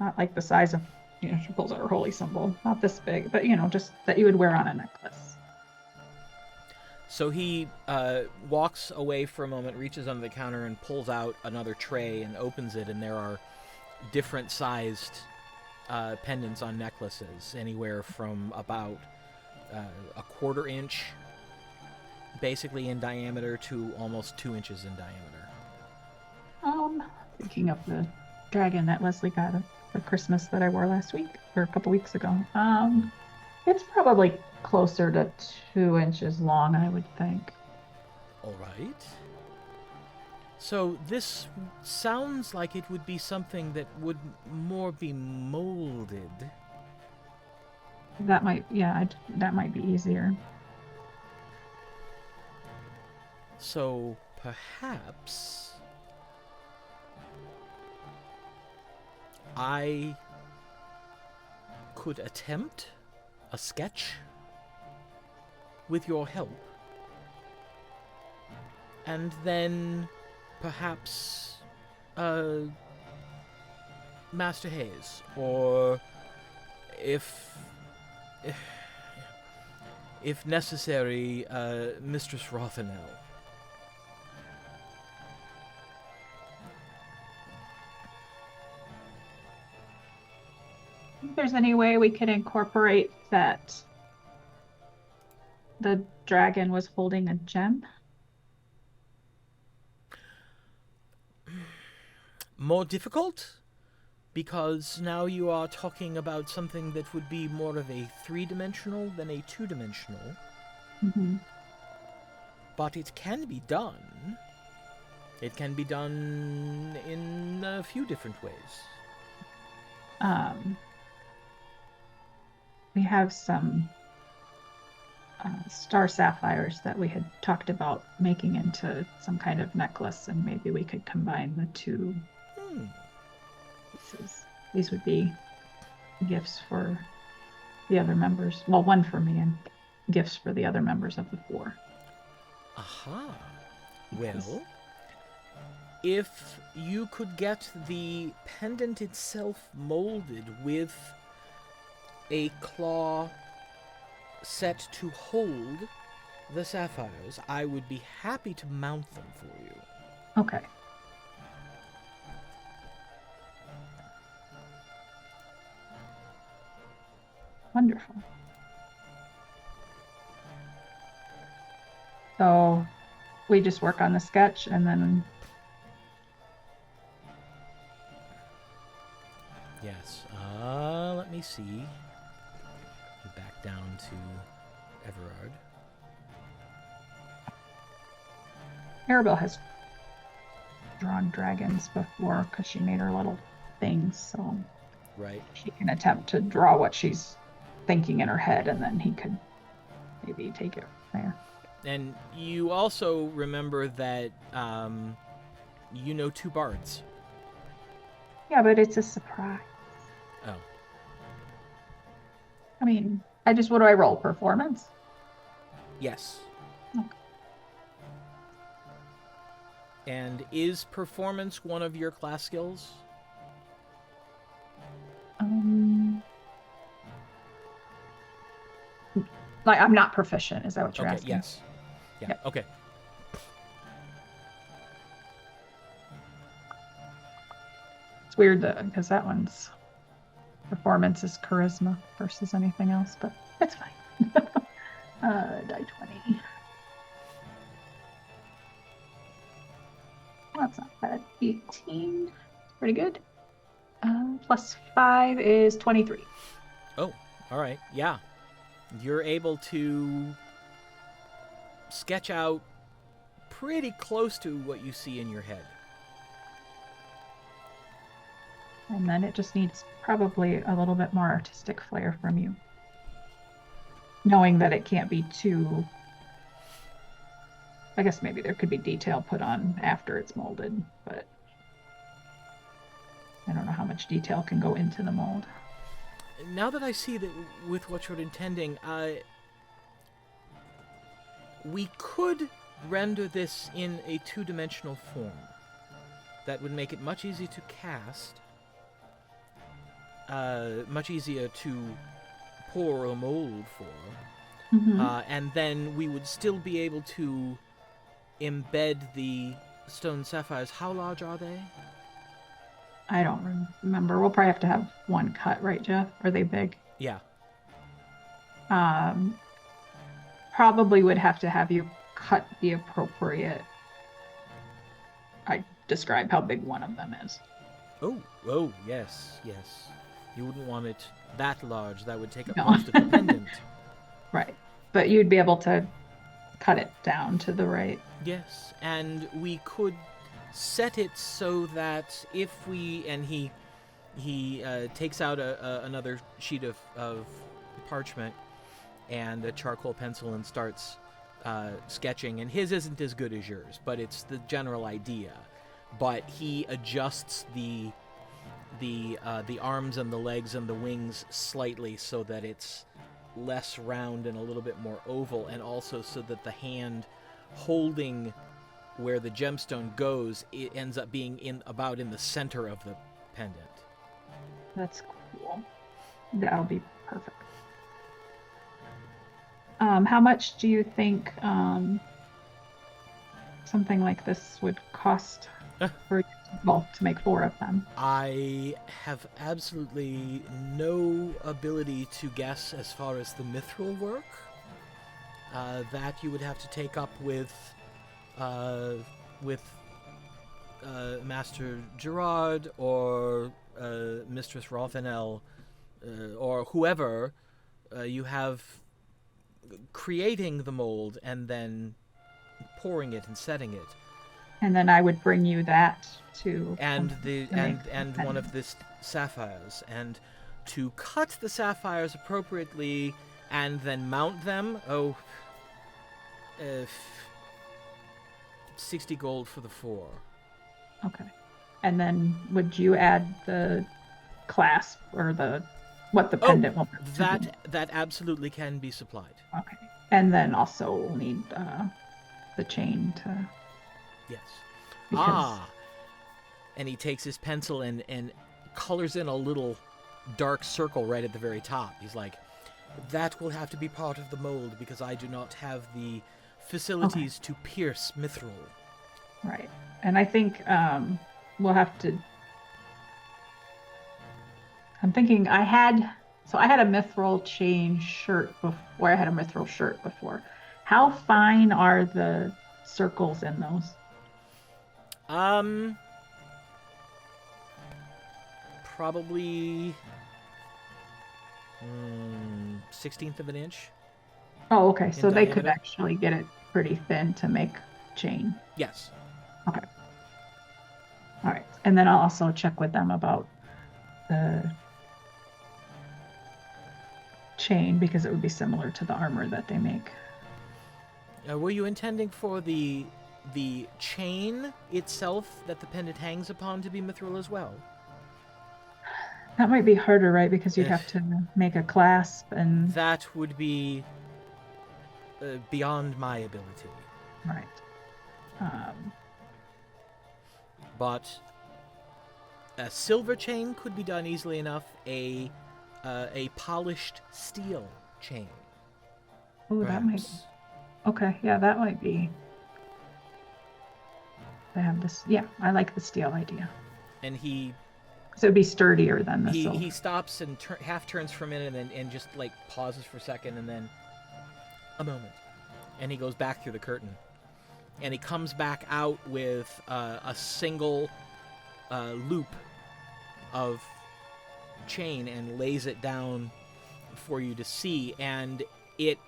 not like the size of, she pulls out her holy symbol, not this big, but just that you would wear on a necklace. So he walks away for a moment, reaches under the counter, and pulls out another tray and opens it, and there are different sized pendants on necklaces, anywhere from about a 1/4 inch basically in diameter to almost 2 inches in diameter. Thinking of the dragon that Leslie got for Christmas that I wore last week, or a couple weeks ago. It's probably closer to 2 inches long, I would think. All right. So this sounds like it would be something that would more be molded. That might be easier. So perhaps I could attempt a sketch with your help, and then perhaps Master Hayes, or if necessary, Mistress Rothanel. If there's any way we could incorporate that the dragon was holding a gem. More difficult, because now you are talking about something that would be more of a 3-dimensional than a 2-dimensional. Mm-hmm. But it can be done. It can be done in a few different ways. We have some star sapphires that we had talked about making into some kind of necklace, and maybe we could combine the two pieces. These would be gifts for the other members. Well, one for me and gifts for the other members of the 4. Aha. Well, if you could get the pendant itself molded with a claw set to hold the sapphires, I would be happy to mount them for you. Okay. Wonderful. So we just work on the sketch and then... Yes. Let me see. Back down to Everard. Aribell has drawn dragons before because she made her little things, so Right. she can attempt to draw what she's thinking in her head, and then he could maybe take it from there. And you also remember that you know 2 bards. Yeah, but it's a surprise. Oh. I mean, what do I roll? Performance? Yes. Okay. And is performance one of your class skills? Like, I'm not proficient, is that what you're Okay, asking? yes. Yeah, Yep. okay. It's weird because that one's performance is charisma versus anything else, but it's fine. Die 20. That's not bad. 18. Pretty good. Plus 5 is 23. Oh, all right. Yeah. You're able to sketch out pretty close to what you see in your head. And then it just needs probably a little bit more artistic flair from you. Knowing that it can't be too... I guess maybe there could be detail put on after it's molded, but I don't know how much detail can go into the mold. Now that I see that with what you're intending, we could render this in a two-dimensional form. That would make it much easier to cast, much easier to pour a mold for, and then we would still be able to embed the stone sapphires. How large are they? I don't remember. We'll probably have to have one cut, right, Jeff? Are they big? Yeah. Probably would have to have you cut the appropriate... I describe how big one of them is. Oh, yes. You wouldn't want it that large. That would take up No. most of the pendant. Right. But you'd be able to cut it down to the right. Yes, and we could set it so that if we... And he takes out another sheet of parchment and a charcoal pencil and starts sketching. And his isn't as good as yours, but it's the general idea. But he adjusts the arms and the legs and the wings slightly so that it's less round and a little bit more oval, and also so that the hand holding where the gemstone goes, it ends up being about in the center of the pendant. That's cool. That'll be perfect. How much do you think something like this would cost for to make 4 of them? I have absolutely no ability to guess as far as the mithril work. That you would have to take up with Master Gerard or Mistress Rothenel or whoever you have creating the mold and then pouring it and setting it. And then I would bring you that to... And one of the sapphires, and to cut the sapphires appropriately and then mount them. 60 gold for the 4. Okay. And then would you add the clasp or what the pendant will be? That absolutely can be supplied. Okay. And then also we'll need the chain to... Yes. Because... And he takes his pencil and colors in a little dark circle right at the very top. He's like, that will have to be part of the mold because I do not have the facilities to pierce mithril. Right. And I think we'll have to... I'm thinking I had a mithril chain shirt before. I had a mithril shirt before. How fine are the circles in those? Probably 1/16 of an inch. Oh, okay. So they could diameter. actually get it pretty thin to make chain. Yes. Okay. All right. And then I'll also check with them about the chain because it would be similar to the armor that they make. Were you intending for the chain itself that the pendant hangs upon to be mithril as well? That might be harder, right? Because you'd have to make a clasp and... That would be beyond my ability. Right. But a silver chain could be done easily enough. A polished steel chain. Oh, that might... perhaps. Okay, yeah, that might be... I have this... Yeah, I like the steel idea. And he So it would be sturdier than the silver. he stops and half turns for a minute and just like pauses for a second and then a moment, and he goes back through the curtain, and he comes back out with a single loop of chain and lays it down for you to see, and it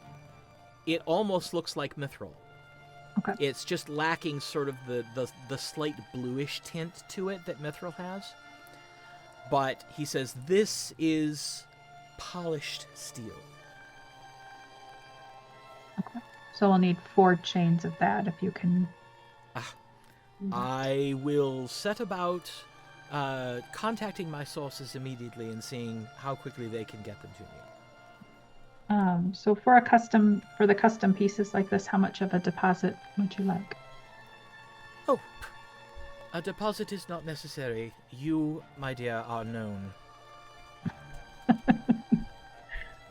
almost looks like mithril. Okay. It's just lacking sort of the slight bluish tint to it that mithril has. But he says this is polished steel. Okay. So we'll need 4 chains of that if you can. I will set about contacting my sources immediately and seeing how quickly they can get them to me. So for the custom pieces like this, how much of a deposit would you like? Oh, a deposit is not necessary. You, my dear, are known.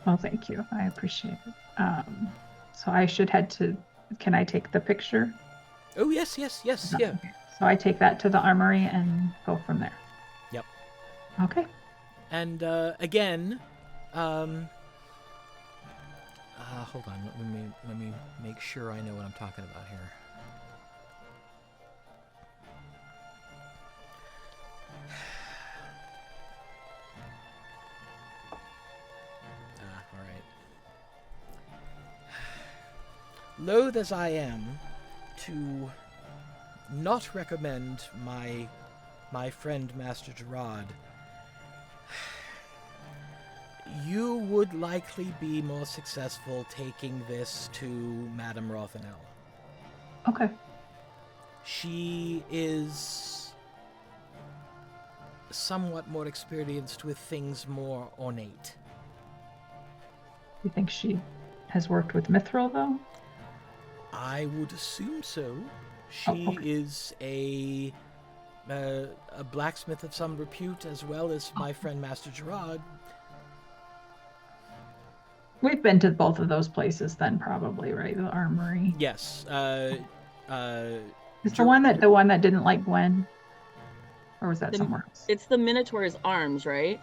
Well, thank you. I appreciate it. So I should head to. Can I take the picture? Oh, yes, yeah. Okay. So I take that to the armory and go from there. Yep. Okay. And again, hold on. Let me make sure I know what I'm talking about here. All right. Loath as I am to not recommend my friend Master Gerard, you would likely be more successful taking this to Madame Rothenel. Okay. She is somewhat more experienced with things more ornate. You think she has worked with mithril, though? I would assume so. She okay. is a blacksmith of some repute, as well as my friend Master Gerard. We've been to both of those places then, probably, right? The armory. Yes. Is the one that didn't like Gwen? Or was that somewhere else? It's the Minotaur's arms, right?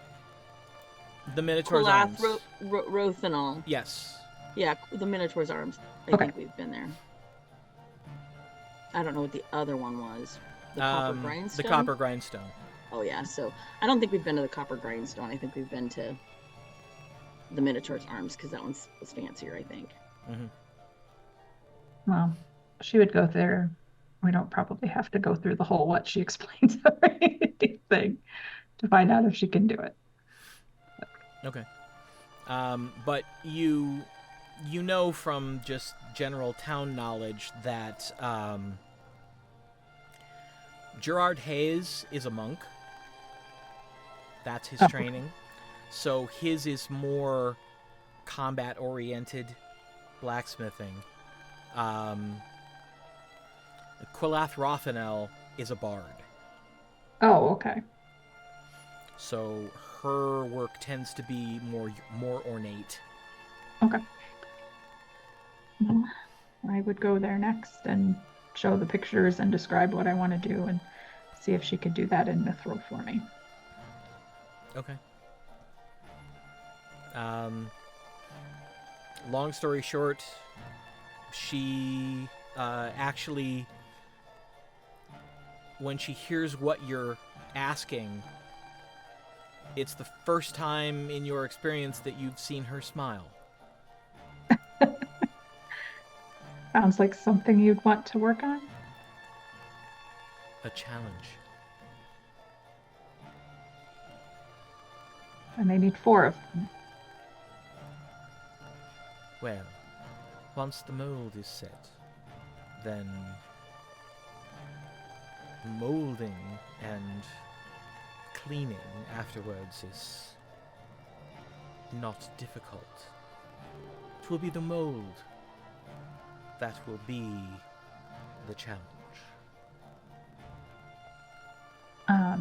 The Minotaur's arms. Rothenal. Yes. Yeah, the Minotaur's arms. I think we've been there. I don't know what the other one was. The copper grindstone? The copper grindstone. Oh, yeah. So I don't think we've been to the copper grindstone. I think we've been to the Minotaur's arms, because that one was fancier, I think. Mm-hmm. Well, she would go there. We don't probably have to go through the whole what she explains everything to find out if she can do it. Okay. But you know from just general town knowledge that Gerard Hayes is a monk. That's his training. So his is more combat-oriented blacksmithing. Quilath Rothenel is a bard. Oh, okay. So her work tends to be more ornate. Okay. Well, I would go there next and show the pictures and describe what I want to do and see if she could do that in mithril for me. Okay. Long story short, she actually, when she hears what you're asking, it's the first time in your experience that you've seen her smile. Sounds like something you'd want to work on. A challenge. And they need 4 of them. Well, once the mold is set, then molding and cleaning afterwards is not difficult. It will be the mold that will be the challenge. I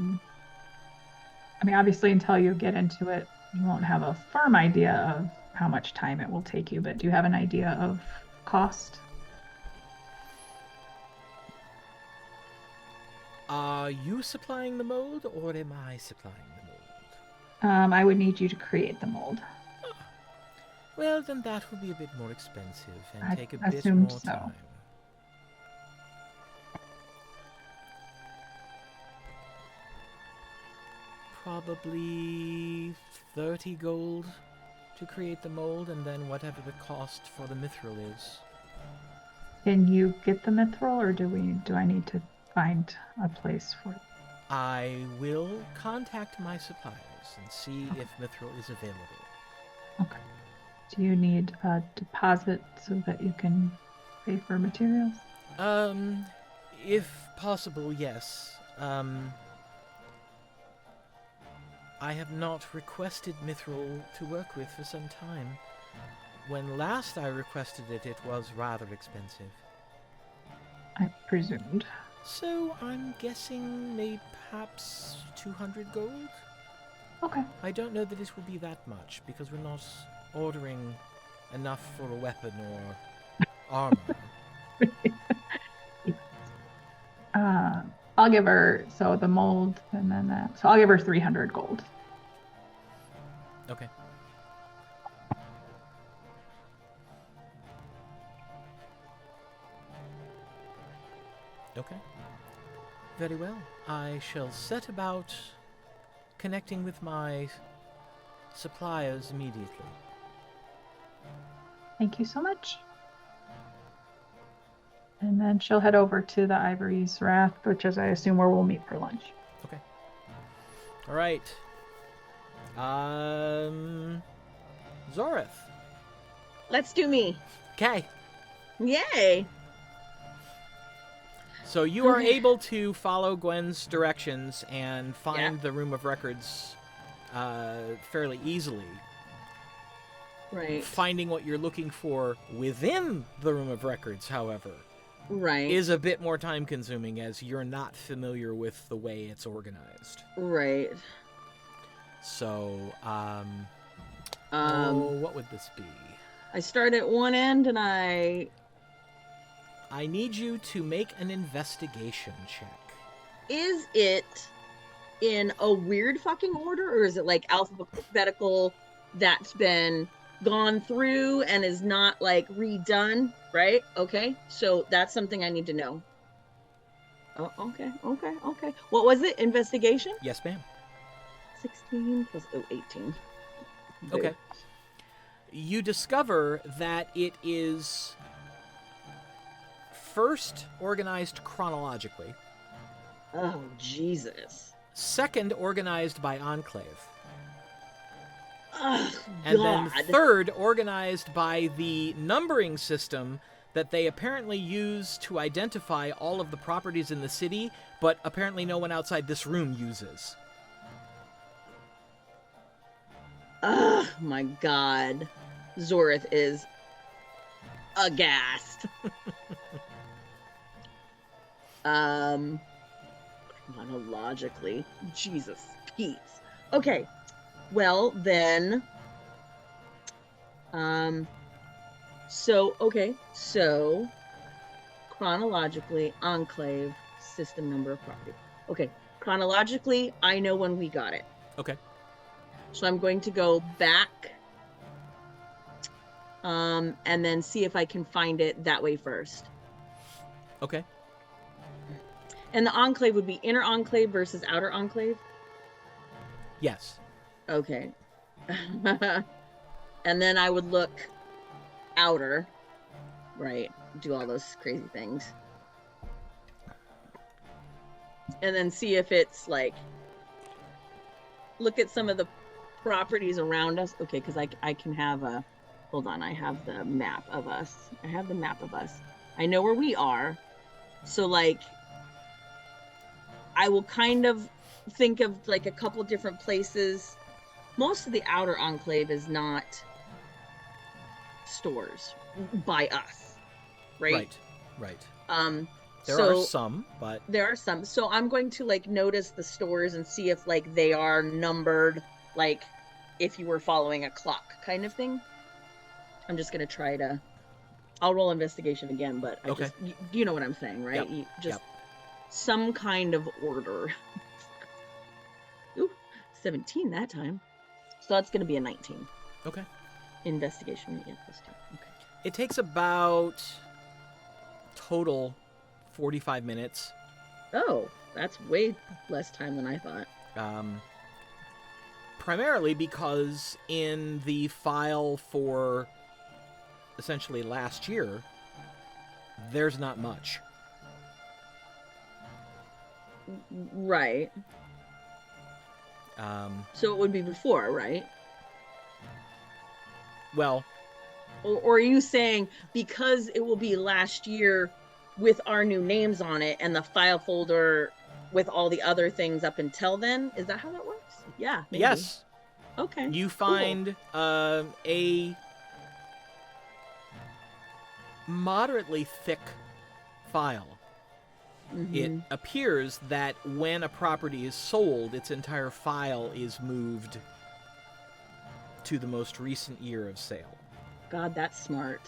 mean, obviously, until you get into it, you won't have a firm idea of how much time it will take you, but do you have an idea of cost? Are you supplying the mold, or am I supplying the mold? I would need you to create the mold. Well, then that will be a bit more expensive and I take a bit assumed more so. time. probably 30 gold to create the mold, and then whatever the cost for the mithril is. Can you get the mithril, or do I need to find a place for it? I will contact my suppliers and see if mithril is available. Okay. Do you need a deposit so that you can pay for materials? If possible, yes. I have not requested mithril to work with for some time. When last I requested it, it was rather expensive. I presumed. So I'm guessing maybe perhaps 200 gold? Okay. I don't know that it will be that much, because we're not ordering enough for a weapon or armor. I'll give her, so the mold and then that. So I'll give her 300 gold. Okay. Okay. Very well. I shall set about connecting with my suppliers immediately. Thank you so much. And then she'll head over to the Ivory's Wrath, which is, I assume, where we'll meet for lunch. Okay. All right. Zorith. Let's do me. Okay. Yay! So you are Okay. able to follow Gwen's directions and find Yeah. the room of records fairly easily. Right. Finding what you're looking for within the room of records, however, Right. is a bit more time consuming as you're not familiar with the way it's organized. Right. So, Um, what would this be? I start at one end and I need you to make an investigation check. is it in a weird fucking order, or is it like alphabetical that's been gone through and is not like redone? Right? Okay. So that's something I need to know. Oh, okay. What was it? Investigation? Yes, ma'am. 16 plus 18. Okay. You discover that it is first organized chronologically, Oh, Jesus. second organized by enclave, Oh, and God. then third organized by the numbering system that they apparently use to identify all of the properties in the city, but apparently no one outside this room uses. Oh, my God. Zorith is aghast. Chronologically. Jesus Pete. Okay. Well, then. So, chronologically, enclave, system number of property. Okay. Chronologically, I know when we got it. Okay. So I'm going to go back and then see if I can find it that way first. Okay. And the enclave would be inner enclave versus outer enclave? Yes. Okay. And then I would look outer, right? Do all those crazy things. And then see if it's like, look at some of the properties around us. Okay, because I can have a, hold on, I have the map of us. I know where we are. So like, I will kind of think of like a couple different places. Most of the outer enclave is not stores by us, right? Right. There So are some, but there are some. So I'm going to like notice the stores and see if like they are numbered, like if you were following a clock kind of thing. I'm just gonna try to. I'll roll investigation again, but I Okay. just you know what I'm saying, right? Yep. You just Yep. some kind of order. Ooh, 17 that time. So that's gonna be a 19. okay. Investigation, yeah, plus 2. Okay. It takes about total 45 minutes. Oh, that's way less time than I thought. primarily because in the file for essentially last year, there's not much. Right. So it would be before, right? Well, Or are you saying because it will be last year with our new names on it and the file folder with all the other things up until then? Is that how that works? Yeah. Maybe. yes. Okay. You cool. find a moderately thick file. It appears that when a property is sold, its entire file is moved to the most recent year of sale. God, that's smart.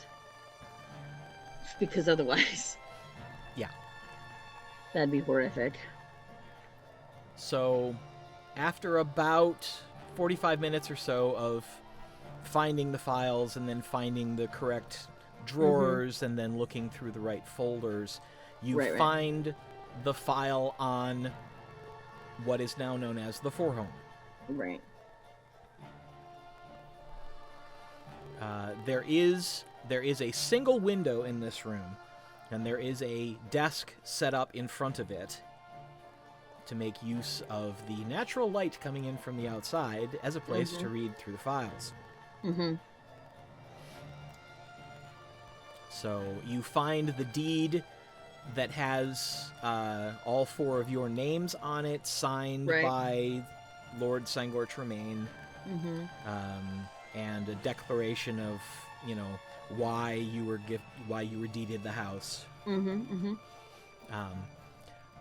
Because otherwise... Yeah. That'd be horrific. So, after about 45 minutes or so of finding the files and then finding the correct drawers and then looking through the right folders, you find the file on what is now known as the Fourhome. Right. There is a single window in this room, and there is a desk set up in front of it to make use of the natural light coming in from the outside as a place to read through the files. So you find the deed that has all 4 of your names on it, signed by Lord Sangor Tremaine, and a declaration of, why you were deeded the house.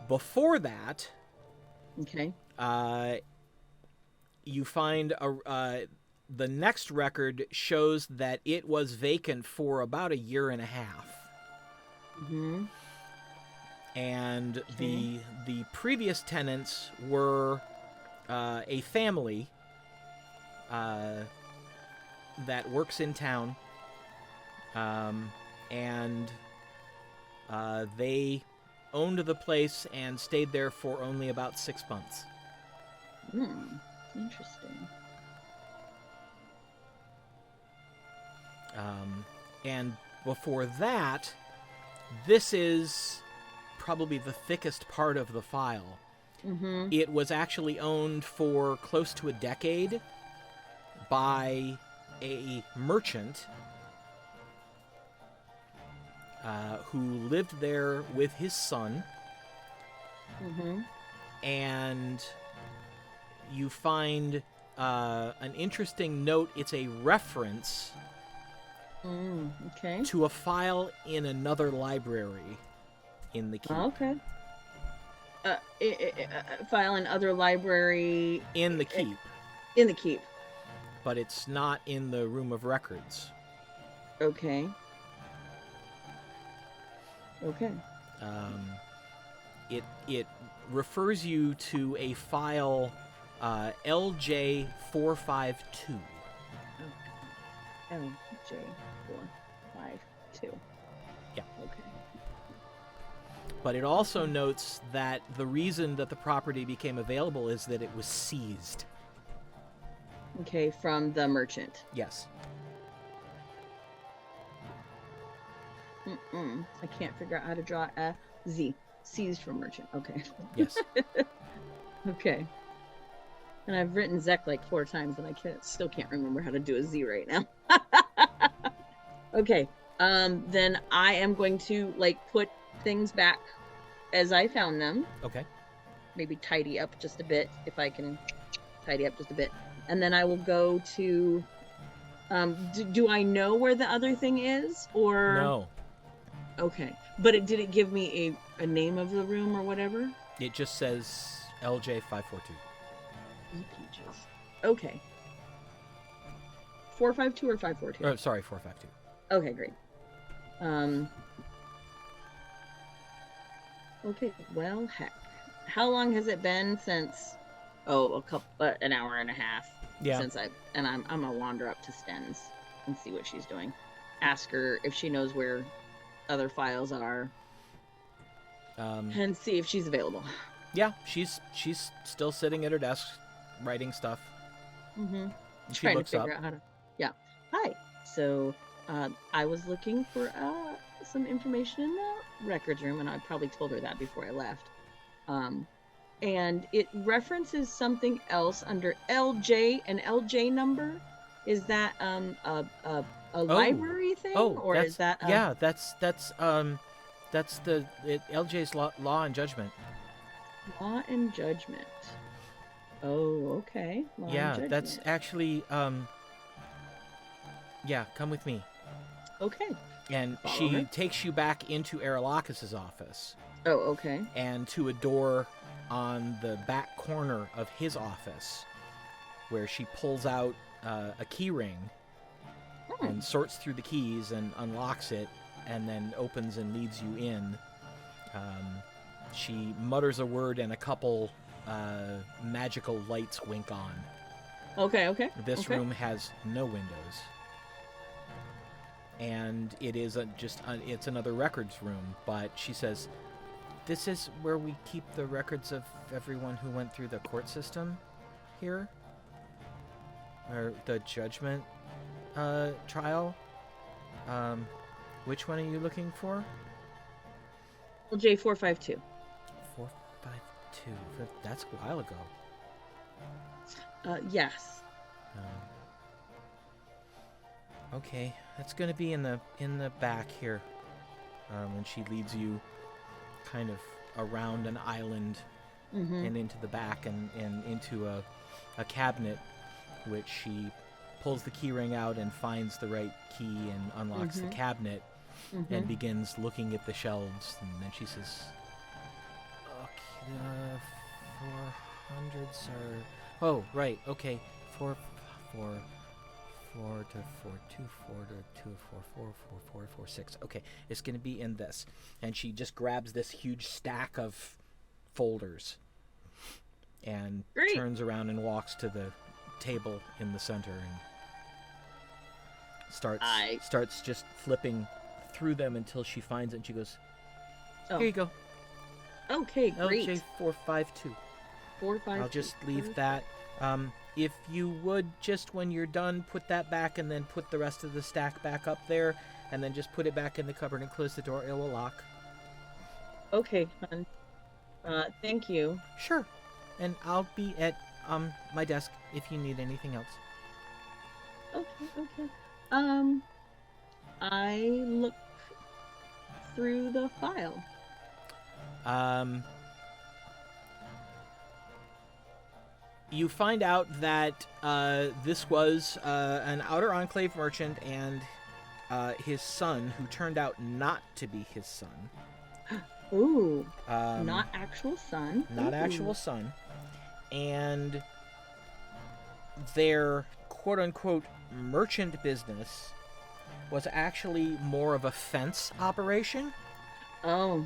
Before that, you find the next record shows that it was vacant for about a year and a half. And the previous tenants were a family that works in town, and they owned the place and stayed there for only about 6 months. Interesting. And before that, this is probably the thickest part of the file. It was actually owned for close to a decade by a merchant who lived there with his son. And you find an interesting note. It's a reference to a file in another library in the keep. File in other library... In the keep. In the keep. But it's not in the room of records. Okay. It refers you to a file LJ 452. LJ 452. Yeah. Okay. But it also notes that the reason that the property became available is that it was seized. Okay, from the merchant. Yes. I can't figure out how to draw a Z. Seized from merchant. Okay. Yes. Okay. And I've written Zek like 4 times, and I still can't remember how to do a Z right now. Okay. Then I am going to put things back as I found them. Okay. Maybe tidy up just a bit, if I can tidy up just a bit. And then I will go to... do I know where the other thing is? Or No. Okay. But did it give me a name of the room or whatever? It just says LJ 542. Peaches. Okay. 452 or 542? Oh, sorry, 452. Okay, great. Okay, well, heck. How long has it been since... an hour and a half. Yeah. Since I'm gonna wander up to Sten's and see what she's doing. Ask her if she knows where other files are. And see if she's available. Yeah, she's still sitting at her desk, writing stuff. Mm-hmm. She Trying to looks up. figure out how to. Yeah. Hi. So, I was looking for some information in the records room, and I probably told her that before I left. And it references something else under LJ, an LJ number. Is that a library thing, or is that yeah? That's the LJ's law and judgment. Law and Judgment? Oh, okay. Law and Yeah, Judgment. that's actually yeah. Come with me. Okay. And Follow she her. takes you back into Arelakis's office Oh, okay. and to a door on the back corner of his office, where she pulls out a key ring and sorts through the keys and unlocks it, and then opens and leads you in. She mutters a word, and a couple magical lights wink on. Okay. This room has no windows, and it is it's another records room. But she says, "This is where we keep the records of everyone who went through the court system here, or the judgment trial. Which one are you looking for?" J452. 452. That's a while ago. Yes. Okay, that's gonna be in the back here. And she leads you kind of around an island and into the back and into a cabinet, which she pulls the key ring out and finds the right key and unlocks the cabinet and begins looking at the shelves. And then she says, "Okay, 400s are... Oh, right, okay. 4 to 4 to 2 to 4 4 6. Okay, it's going to be in this." And she just grabs this huge stack of folders and turns around and walks to the table in the center and starts just flipping through them until she finds it, and she goes, "Here you go. Okay, great. LJ452. 452. I'll just leave that. If you would, just when you're done, put that back and then put the rest of the stack back up there, and then just put it back in the cupboard and close the door. It will lock." Okay, hon. Thank you. Sure. And I'll be at my desk if you need anything else. Okay. I look through the file. You find out that this was an Outer Enclave merchant and his son, who turned out not to be his son. Ooh. Not actual son. Not actual son. And their quote-unquote merchant business was actually more of a fence operation. Oh.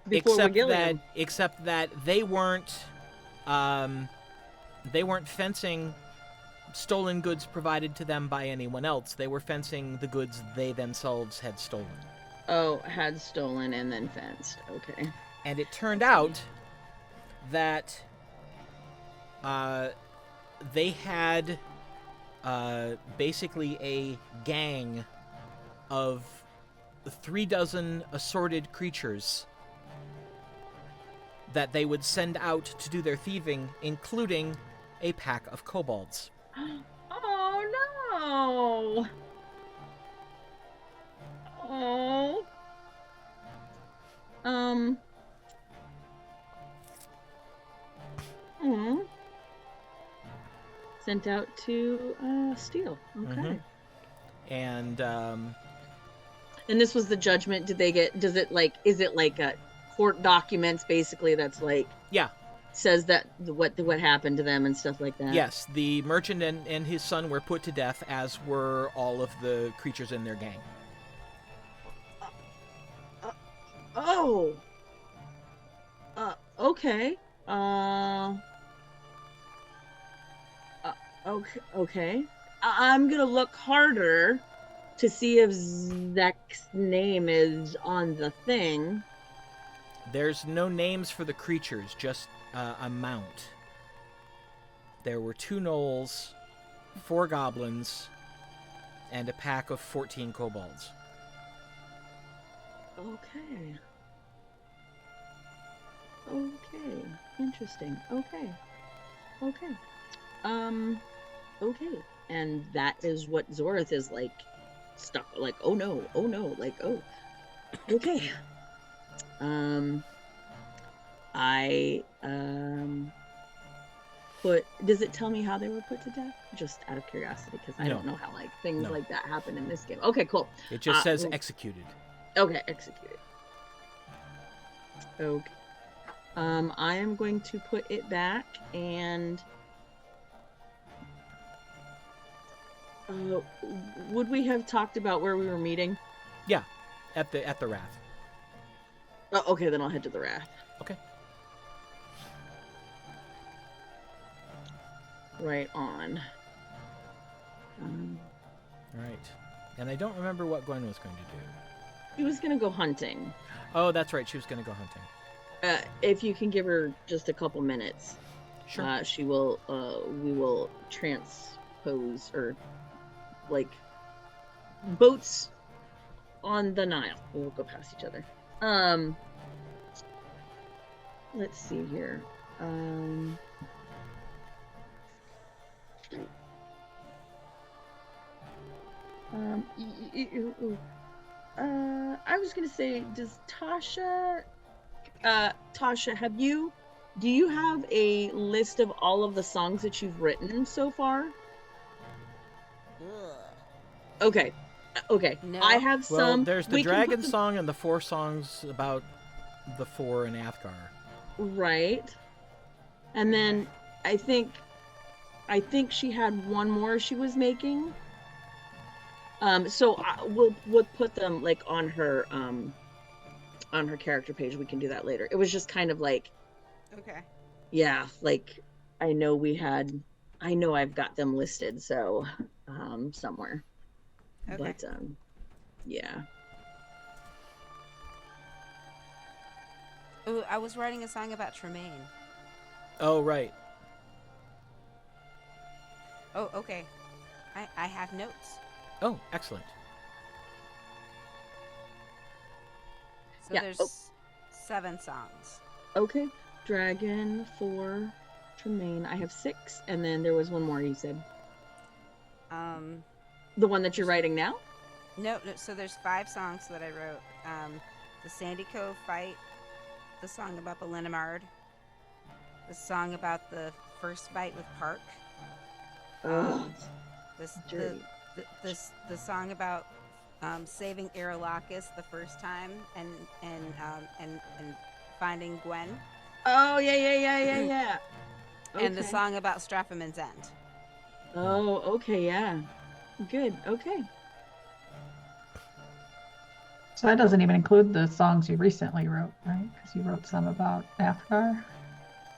Except that they weren't fencing stolen goods provided to them by anyone else. They were fencing the goods they themselves had stolen. Oh, had stolen and then fenced. Okay. And it turned out that they had basically a gang of 36 assorted creatures that they would send out to do their thieving, including a pack of kobolds. Oh no! Oh. Sent out to steal. Okay. And this was the judgment. Is it like a court documents basically that's like says that what happened to them and stuff like that? Yes, the merchant and his son were put to death, as were all of the creatures in their gang. Okay. Okay. I'm gonna look harder to see if Zek's name is on the thing. There's no names for the creatures, just amount. there were 2 gnolls, 4 goblins, and a pack of 14 kobolds. Okay. Okay. Interesting. Okay. Okay. Okay. And that is what Zorith is like stuck like, oh no, like, oh. Okay. I but does it tell me how they were put to death? Just out of curiosity, because I don't know how like things like that happen in this game. Okay, cool. It just says executed. Okay, executed. Okay. I am going to put it back, and would we have talked about where we were meeting? Yeah, at the Wrath. Oh, okay, then I'll head to the Wrath. Okay. Right on. All right. And I don't remember what Gwen was going to do. She was gonna go hunting. Oh, that's right. She was going to go hunting. If you can give her just a couple minutes, Sure. she will. We will transpose, or like boats on the Nile. We will go past each other. Let's see here. I was gonna say, does Tasha, do you have a list of all of the songs that you've written so far? Okay. No. I have Well, some. there's the We can put dragon them- song and the 4 songs about the 4 in Athgarr. Right. And then I think she had one more she was making. So we'll put them like on her character page. We can do that later. It was just kind of like, Okay. yeah, like I know I've got them listed, so somewhere. Okay. But yeah. Ooh, I was writing a song about Tremaine. Oh, right. Oh, okay. I have notes. Oh, excellent. So Yeah, there's 7 songs. Okay. Dragon, 4, Tremaine. I have 6, and then there was one more you said. The one that you're writing now? No, so there's 5 songs that I wrote. The Sandy Cove fight, the song about the Linamard, the song about the first fight with Park, Oh, this dirty. the song about saving Aerolacus the first time and finding Gwen, Oh, yeah. and the Okay. song about Straffaman's End. Oh, okay, yeah. Good, okay. So that doesn't even include the songs you recently wrote, right? Because you wrote some about Athgarr.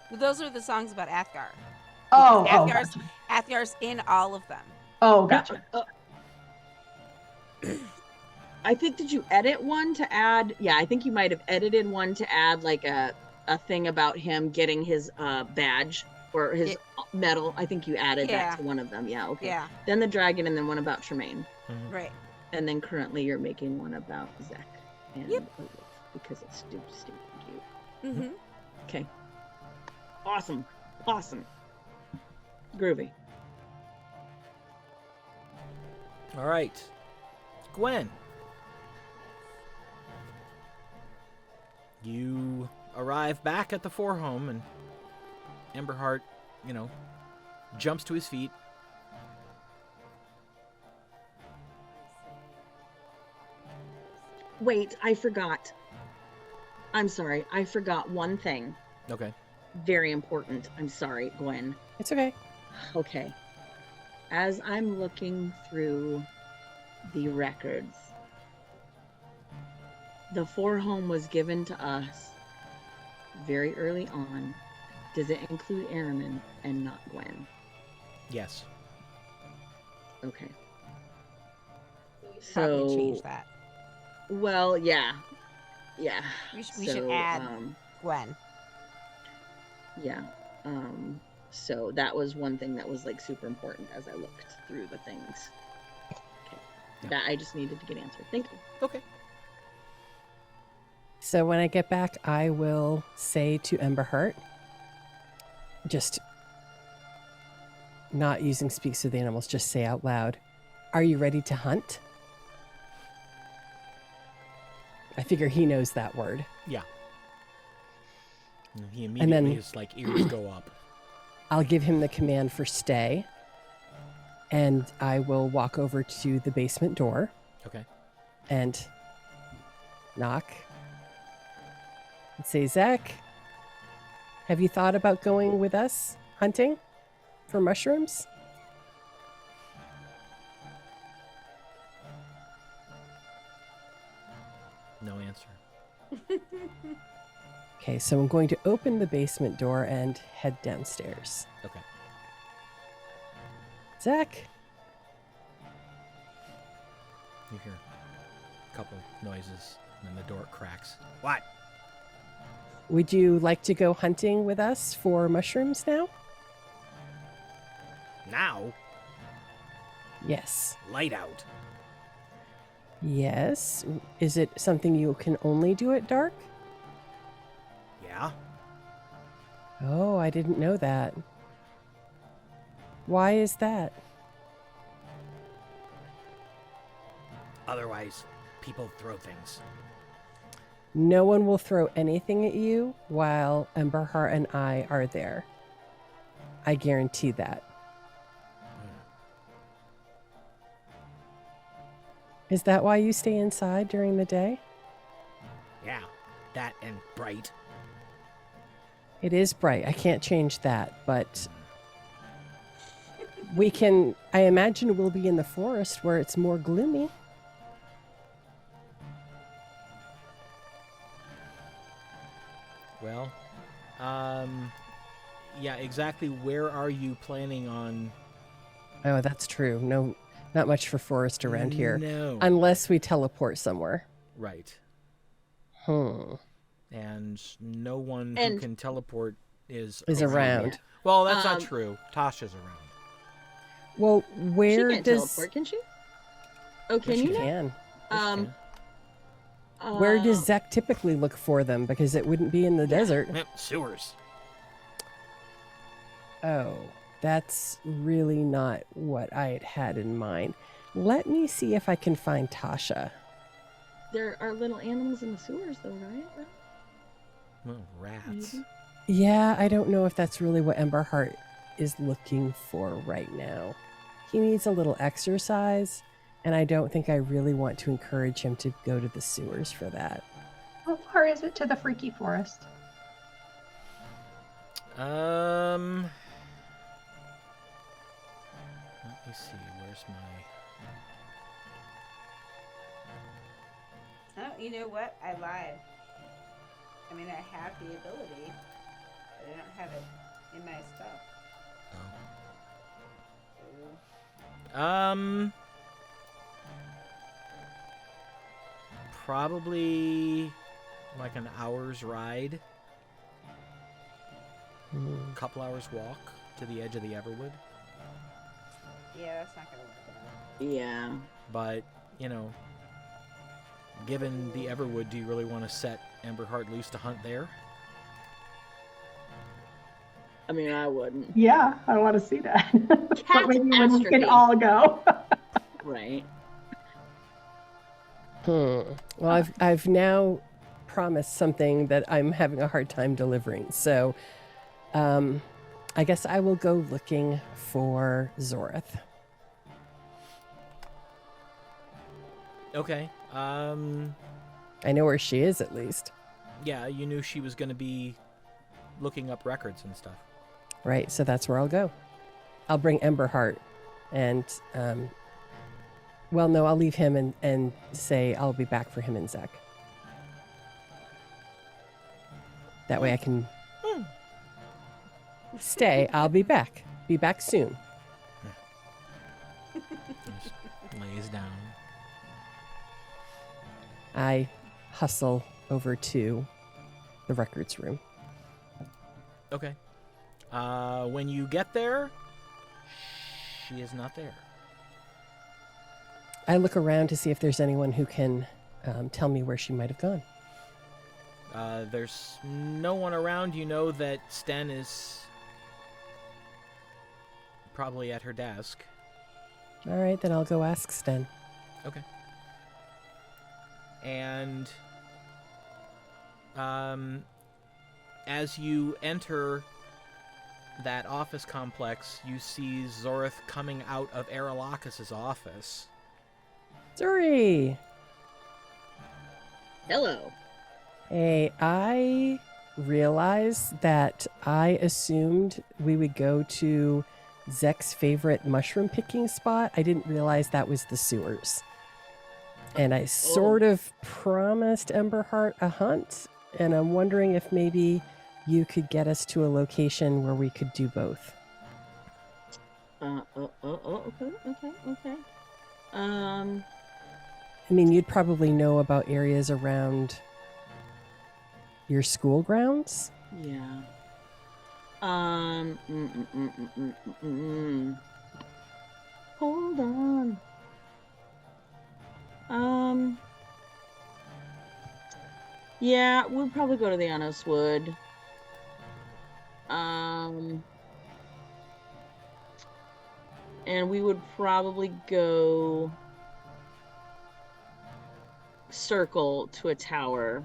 Well, those are the songs about Athgarr. Oh, Athgar's, gotcha. Athgar's in all of them. Oh, gotcha. I think, did you edit one to add? Yeah, I think you might have edited one to add like a thing about him getting his badge or his medal. I think you added Yeah. that to one of them. Yeah, okay. Yeah, Then the dragon, and then one about Tremaine. right. And then currently you're making one about Zek. And Yep. Olaf, because it's stupid cute. Mm-hmm. Okay. Awesome. Groovy. All right. Gwen. You arrive back at the Fourhome, and Emberheart, jumps to his feet. Wait, I forgot. I'm sorry. I forgot one thing. Okay. Very important. I'm sorry, Gwen. It's okay. Okay. As I'm looking through the records, the Fourhome was given to us very early on. Does it include Airman and not Gwen? Yes. Okay. Probably So, change that. well, yeah. We should add Gwen. Yeah. So that was one thing that was like super important as I looked through the things. Okay. Yeah. That I just needed to get answered. Thank you. Okay. So when I get back, I will say to Emberheart, just not using speaks to the animals, just say out loud, "Are you ready to hunt?" I figure he knows that word. Yeah. And he And immediately, then- his like ears go up. I'll give him the command for stay, and I will walk over to the basement door Okay. and knock and say, "Zek, have you thought about going with us hunting for mushrooms?" No answer. Okay, so I'm going to open the basement door and head downstairs. Okay. Zek, You hear a couple noises, and then the door cracks. What? would you like to go hunting with us for mushrooms now? Now? Yes. Light out. Yes. Is it something you can only do at dark? Yeah? Oh, I didn't know that. Why is that? Otherwise, people throw things. No one will throw anything at you while Emberheart and I are there. I guarantee that. Is that why you stay inside during the day? Yeah, that and bright. It is bright. I can't change that, but we can. I imagine we'll be in the forest where it's more gloomy. Well, yeah, exactly where are you planning on? Oh, that's true. No, not much for forest around here. No. Unless we teleport somewhere. Right. Hmm. And no one who And- can teleport is Around. Well, that's not Um, true. Tasha's around. Well, where she can't does teleport, can she? Oh, can Yes, you? she now? can. Yes, she Where does Uh, Zek typically look for them? Because it wouldn't be in the desert. can. Sewers. Oh, that's really not what I had had in mind. Let me see if I can find Tasha. There are little animals in the sewers, though, right? Well, rats. Maybe. Yeah, I don't know if that's really what Emberheart is looking for right now. He needs a little exercise, and I don't think I really want to encourage him to go to the sewers for that. How far is it to the freaky forest? Let me see. Where's my? Oh, you know what? I lied. I mean, I have the ability, but I don't have it in my stuff. So, Probably like an hour's ride, Hmm. a couple hours walk to the edge of the Everwood. yeah, that's not gonna work out. Yeah. But, you know, given the Everwood, do you really want to set Emberheart loose to hunt there? I mean, I wouldn't. Yeah, I want to see that. But maybe when we can Catastrophe. all go. Right. Well, I've now promised something that I'm having a hard time delivering. So, I guess I will go looking for Zorith. Okay. I know where she is, at least. Yeah, you knew she was going to be looking up records and stuff. Right, so that's where I'll go. I'll bring Emberheart, and well, no, I'll leave him and say I'll be back for him and Zek. That way I can stay. I'll be back. Be back soon. Just lays down. I hustle over to the records room. Okay. When you get there, she is not there. I look around to see if there's anyone who can tell me where she might have gone. There's no one around. You know that Sten is probably at her desk. All right, then I'll go ask Sten. Okay. And as you enter that office complex, you see Zorith coming out of Aralakis' office. Zuri! Hello. Hey, I realized that I assumed we would go to Zek's favorite mushroom picking spot. I didn't realize that was the sewers. And I sort of promised Emberheart a hunt, and I'm wondering if maybe you could get us to a location where we could do both. Okay. I mean, you'd probably know about areas around your school grounds? Yeah. Hold on. Yeah, we'll probably go to the Jaonos Wood. And we would probably go circle to a tower.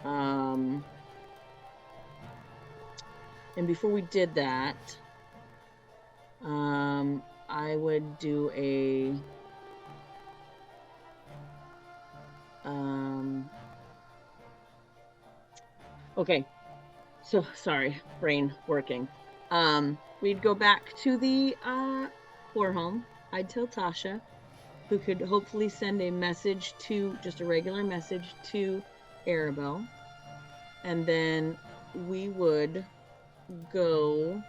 And before we did that, I would do a okay, so sorry, brain working. We'd go back to the Fourhome. I'd tell Tasha, who could hopefully send a message to, just a regular message to Aribell, and then we would go.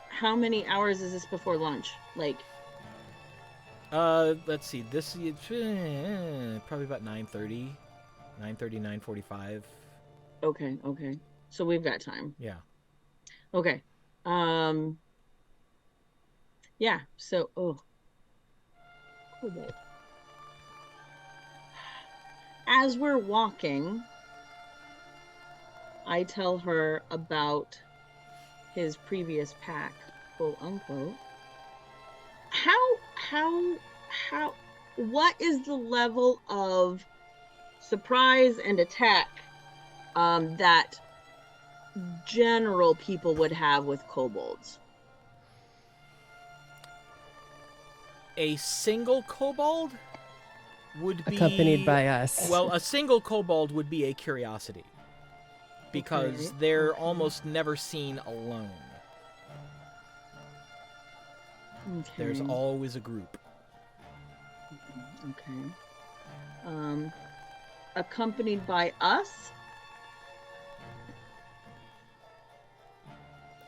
How many hours is this before lunch? Like, let's see. This is probably about 9:30, 9:45. okay. So we've got time. Yeah. Okay. Yeah. So, Cobalt. As we're walking, I tell her about his previous pack, quote unquote. What is the level of surprise and attack that general people would have with kobolds? A single kobold would be Accompanied by us. Well, a single kobold would be a curiosity because Okay. they're almost never seen alone. Okay. There's always a group. Okay. Accompanied by us?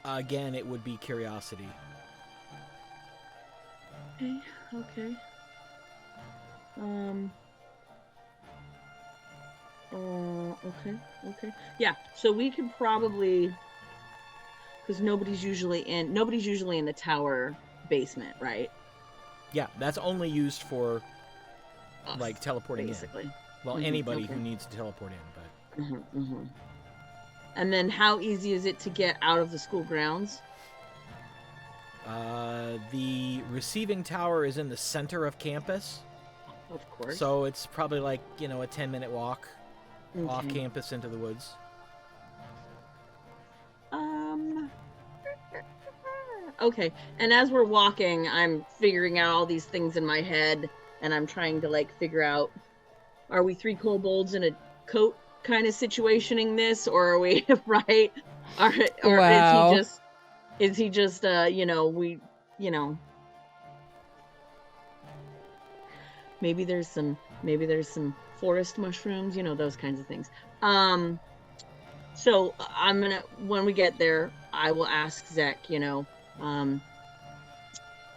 Again, it would be curiosity. Okay. Okay. Yeah, so we could probably, because nobody's usually in the tower basement, right? Yeah, that's only used for Us, like teleporting basically. in. Well, Mhm, anybody okay. who needs to teleport in, but And then how easy is it to get out of the school grounds? the receiving tower is in the center of campus, Of course. so it's probably like, a 10-minute walk off Okay. campus into the woods. Okay, and as we're walking, I'm figuring out all these things in my head, and I'm trying to figure out, are we three kobolds in a coat kind of situationing this, or are we right? Or Wow. is he just maybe there's some forest mushrooms, those kinds of things. So when we get there, I will ask Zek,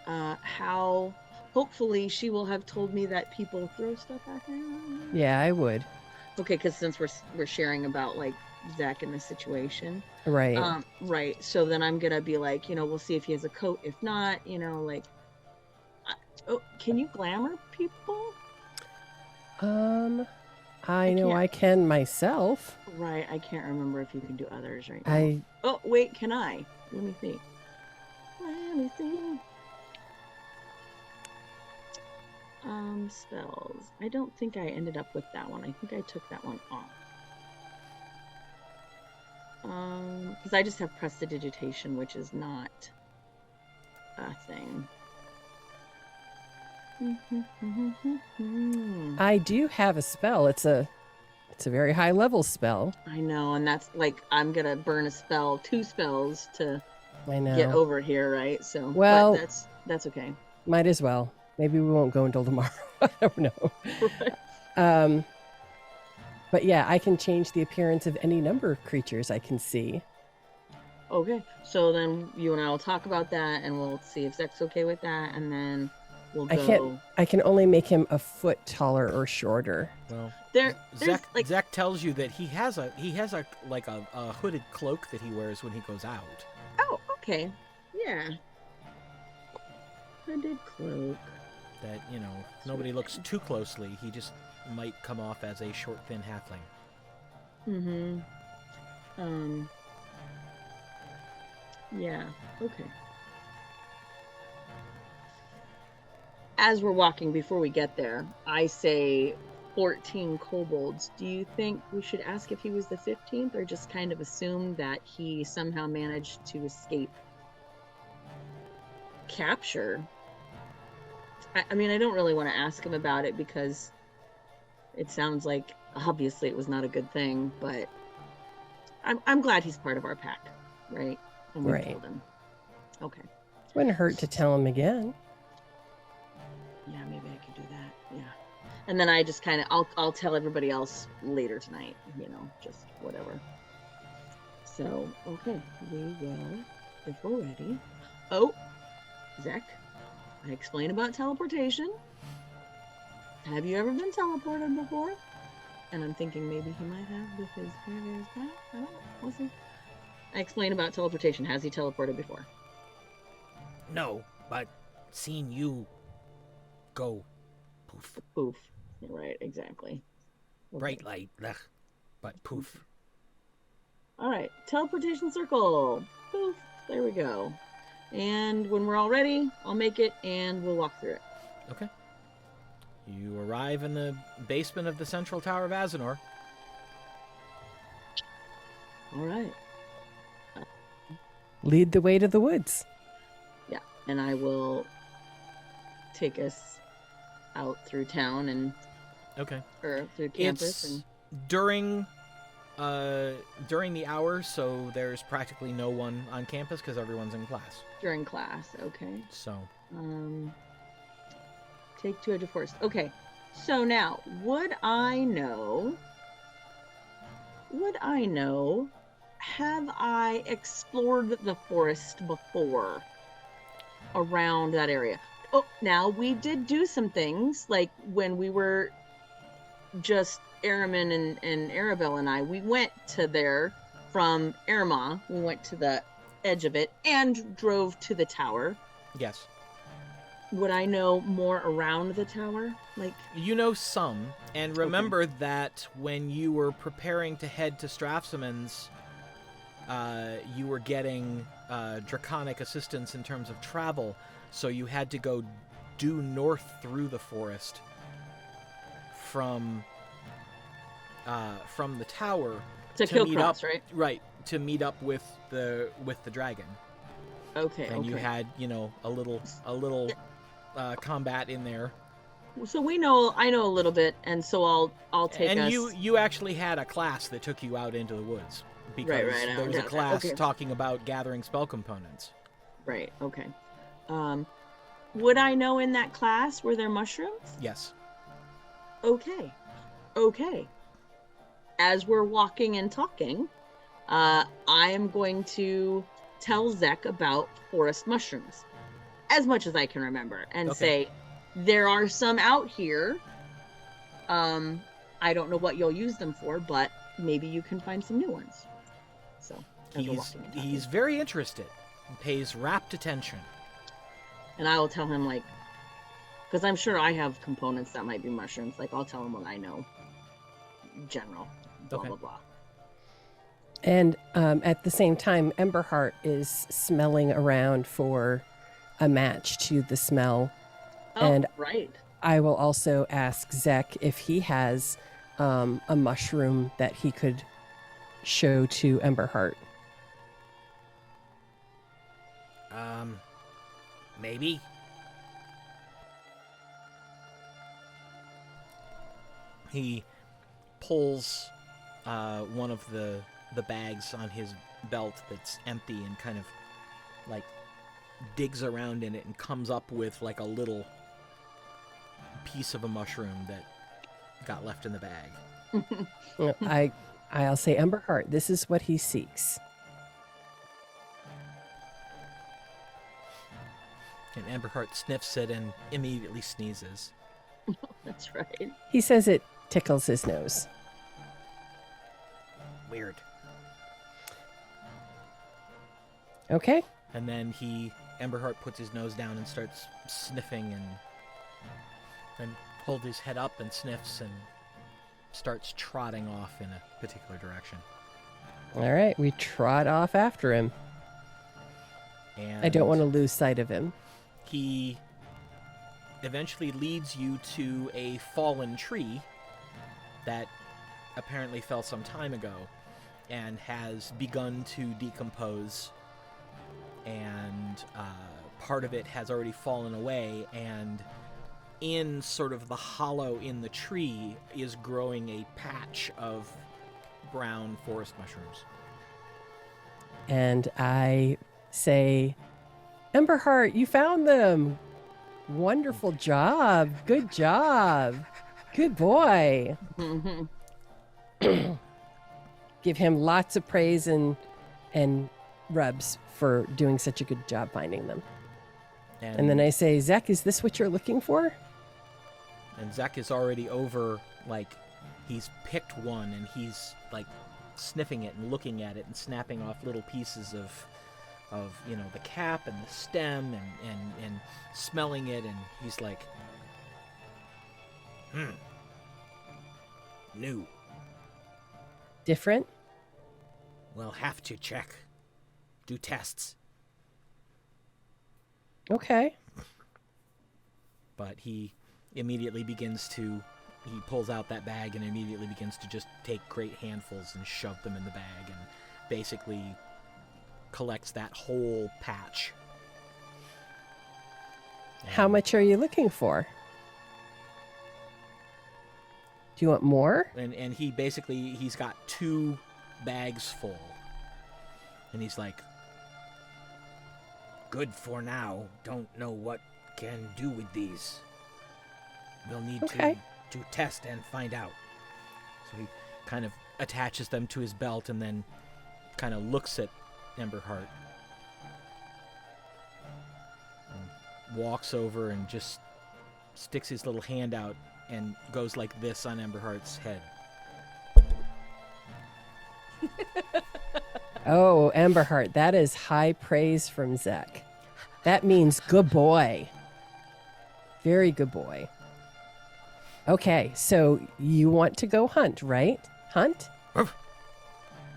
how hopefully she will have told me that people throw stuff at him. Yeah, I would. Okay, because since we're sharing about like Zek in this situation, Right. right. So then I'm gonna be like, we'll see if he has a coat. If not, like, oh, can you glamour people? I know can't- I can myself. Right. I can't remember if you can do others right now. I Oh wait, can I? Let me see. Let me see. Spells. I don't think I ended up with that one. I think I took that one off. Because I just have prestidigitation, which is not a thing. I do have a spell. It's a very high level spell. I know, and that's like I'm gonna burn a spell, 2 spells to I know. get over here, right? So, Well, but that's okay. Might as well. Maybe we won't go until tomorrow. I don't know. Right. But yeah, I can change the appearance of any number of creatures I can see. Okay, so then you and I will talk about that, and we'll see if Zek's okay with that, and then we'll go. I can only make him a foot taller or shorter. Well, there's Zek tells you that he has a hooded cloak that he wears when he goes out. Oh, okay, yeah. Hooded cloak. That if nobody looks too closely, he just might come off as a short, thin halfling. Yeah. Okay. As we're walking, before we get there, I say 14 kobolds. Do you think we should ask if he was the 15th, or just kind of assume that he somehow managed to escape capture? I mean, I don't really want to ask him about it because it sounds like obviously it was not a good thing, but I'm glad he's part of our pack, right? And we killed him. Okay. Wouldn't hurt to tell him again. Yeah, maybe I could do that. Yeah. And then I just kind of, I'll tell everybody else later tonight, just whatever. So, okay, we will, if we're ready. Oh, Zek, I explained about teleportation. Have you ever been teleported before? And I'm thinking maybe he might have with his previous pack. I don't know. We'll see. I explained about teleportation. Has he teleported before? No, but seeing you go poof. Poof. Right, exactly. Okay. Bright light, but poof. All right, teleportation circle. Poof. There we go. And when we're all ready, I'll make it and we'll walk through it. Okay. You arrive in the basement of the central tower of Azenor. All right. Lead the way to the woods. Yeah, and I will take us out through town and or through campus. It's during the hour, so there's practically no one on campus because everyone's in class. During class, okay. So. Take 2 edge of forest. Okay, so now would I know? Have I explored the forest before around that area? Oh, now we did do some things, like when we were just Araman and Aribell and I, we went to there from Erma. We went to the edge of it and drove to the tower. Yes. Would I know more around the tower? Like, you know some, and remember that when you were preparing to head to Strathsamen's, you were getting draconic assistance in terms of travel, so you had to go due north through the forest from the tower to kill meet Cross, up, right? Right, to meet up with the dragon. Okay. And you had, a little combat in there. So I know a little bit, and so I'll take us. And you actually had a class that took you out into the woods because there was a class talking about gathering spell components. Right. Okay. Would I know in that class were there mushrooms? Yes. Okay. As we're walking and talking, I am going to tell Zek about forest mushrooms as much as I can remember and say there are some out here I don't know what you'll use them for, but maybe you can find some new ones. So as we're walking and talking. He's very interested and pays rapt attention. And I will tell him, like, because I'm sure I have components that might be mushrooms. Like, I'll tell him what I know. General. Blah, Okay. blah, blah. And at the same time, Emberheart is smelling around for a match to the smell. Oh, And right. I will also ask Zek if he has a mushroom that he could show to Emberheart. Maybe. He pulls one of the bags on his belt that's empty and kind of like digs around in it and comes up with like a little piece of a mushroom that got left in the bag. I'll say, Emberheart, this is what he seeks. And Emberheart sniffs it and immediately sneezes. That's right. He says it tickles his nose. Weird. Okay. And then Emberheart puts his nose down and starts sniffing and holds his head up and sniffs and starts trotting off in a particular direction. All right, we trot off after him. And I don't want to lose sight of him. He eventually leads you to a fallen tree that apparently fell some time ago and has begun to decompose, and part of it has already fallen away, and in sort of the hollow in the tree is growing a patch of brown forest mushrooms. And I say, Emberheart, you found them. Wonderful job. Good job. Good boy. Give him lots of praise and rubs for doing such a good job finding them. And then I say, Zek, is this what you're looking for? And Zek is already over, like, he's picked one and he's, like, sniffing it and looking at it and snapping off little pieces of the cap and the stem and smelling it, and he's like, new. Different? We'll have to check. Do tests. Okay. But he immediately he pulls out that bag and immediately begins to just take great handfuls and shove them in the bag and basically collects that whole patch. How And- much are you looking for? Do you want more? And he's got 2 bags full. And he's like, good for now. Don't know what can do with these. We'll need Okay. to test and find out. So he kind of attaches them to his belt and then kind of looks at Emberheart. And walks over and just sticks his little hand out and goes like this on Emberheart's head. Oh, Emberheart, that is high praise from Zek. That means good boy. Very good boy. Okay, so you want to go hunt, right? Hunt?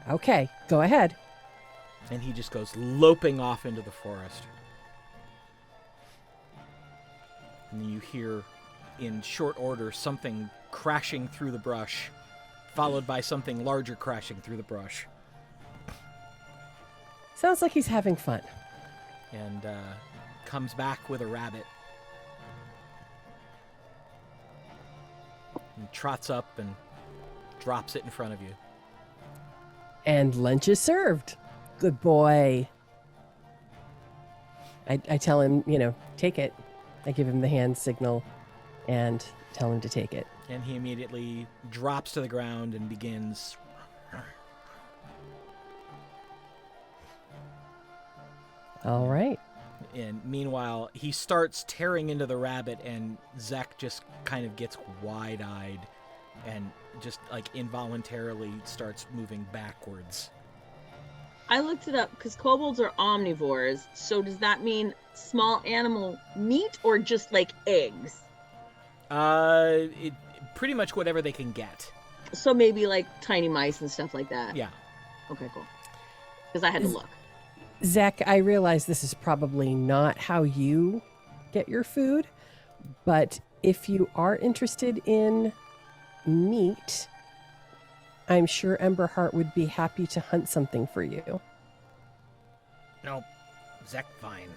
Okay, go ahead. And he just goes loping off into the forest. And you hear, in short order, something crashing through the brush, followed by something larger crashing through the brush. Sounds like he's having fun. And comes back with a rabbit. And trots up and drops it in front of you. And lunch is served. Good boy. I tell him, take it. I give him the hand signal and tell him to take it. And he immediately drops to the ground and begins. All right. And meanwhile, he starts tearing into the rabbit, and Zek just kind of gets wide-eyed and just like involuntarily starts moving backwards. I looked it up because kobolds are omnivores. So does that mean small animal meat or just like eggs? Pretty much whatever they can get. So maybe like tiny mice and stuff like that. Yeah. Okay, cool. Because I had to look. Zek, I realize this is probably not how you get your food, but if you are interested in meat, I'm sure Emberheart would be happy to hunt something for you. No, Zek fine.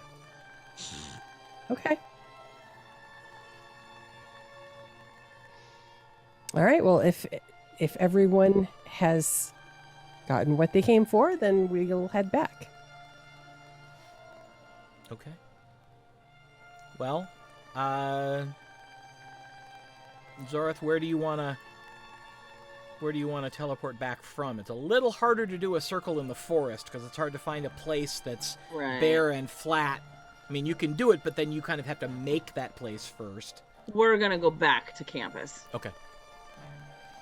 Okay. All right, well, if everyone has gotten what they came for, then we'll head back. Okay. Well, Zorith, where do you wanna teleport back from? It's a little harder to do a circle in the forest because it's hard to find a place that's bare and flat. I mean, you can do it, but then you kind of have to make that place first. We're gonna go back to campus. Okay.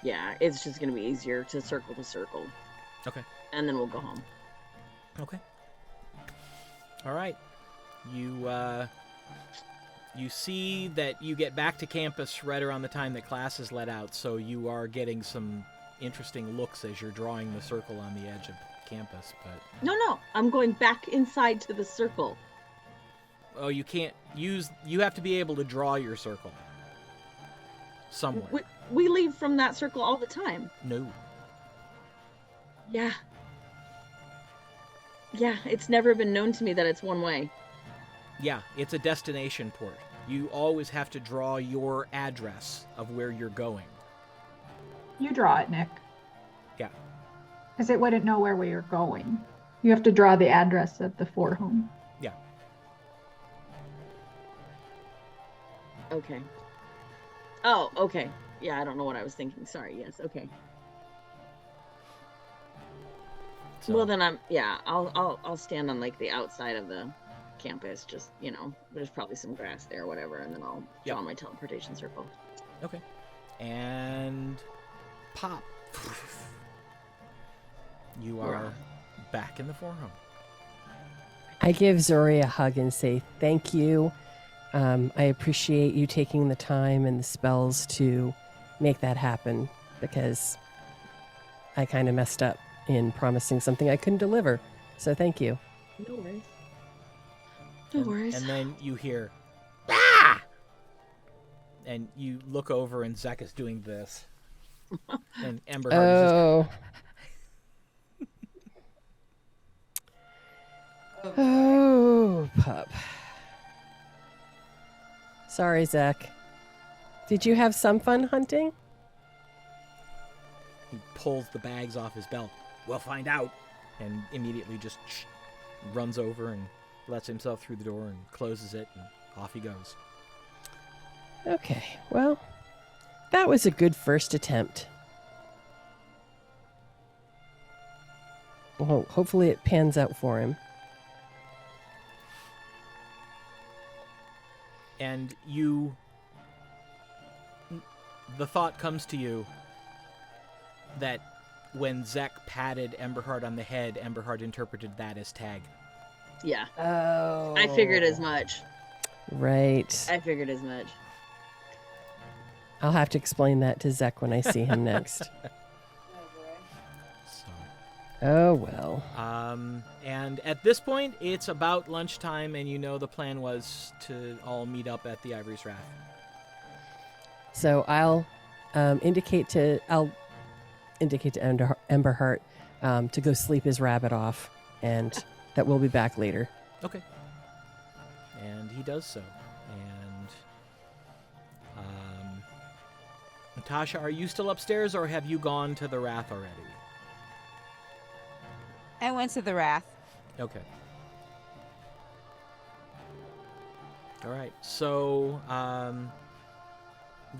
Yeah, it's just gonna be easier to circle. Okay. And then we'll go home. Okay. All right. You see that you get back to campus right around the time that class is let out, so you are getting some interesting looks as you're drawing the circle on the edge of campus, but... No, I'm going back inside to the circle. Oh, you can't use... You have to be able to draw your circle. Somewhere. We leave from that circle all the time. No. Yeah. Yeah, it's never been known to me that it's one way. Yeah, it's a destination port. You always have to draw your address of where you're going. You draw it, Nick. Yeah. Because it wouldn't know where we are going. You have to draw the address of the Fourhome. Yeah. Okay. Oh, okay. Yeah, I don't know what I was thinking. Sorry. Yes. Okay. So, Well, then I'll stand on like the outside of the campus. Just there's probably some grass there, or whatever, and then I'll draw my teleportation circle. Okay. And pop. You are back in the Fourhome. I give Zori a hug and say thank you. I appreciate you taking the time and the spells to make that happen, because I kind of messed up in promising something I couldn't deliver. So thank you. No worries. No worries. And then you hear, ah! And you look over and Zek is doing this. And Emberheart is just... Oh, pup. Sorry, Zek. Did you have some fun hunting? He pulls the bags off his belt. We'll find out. And immediately just runs over and lets himself through the door and closes it, and off he goes. Okay, well, that was a good first attempt. Well, hopefully it pans out for him. And the thought comes to you that when Zek patted Emberheart on the head, Emberheart interpreted that as tag. Yeah. Oh. I figured as much. Right. I figured as much. I'll have to explain that to Zek when I see him next. Oh, well. And at this point, it's about lunchtime, and the plan was to all meet up at the Ivory's Wrath. So I'll indicate to Emberheart to go sleep his rabbit off, and that we'll be back later. Okay. And he does so. And Tasha, are you still upstairs, or have you gone to the Wrath already? I went to the Wrath. Okay. All right. So,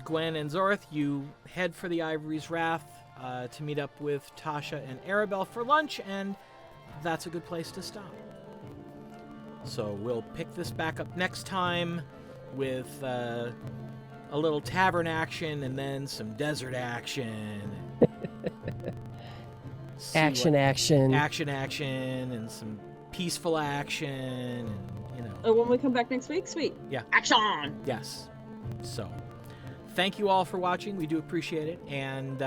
Gwen and Zorith, you head for the Ivory's Wrath to meet up with Tasha and Aribell for lunch, and that's a good place to stop. So we'll pick this back up next time with a little tavern action and then some desert action. See Action, action. action, and some peaceful action, and you know. Oh, when we come back next week, sweet. Yeah. Action. Yes. So, thank you all for watching. We do appreciate it, and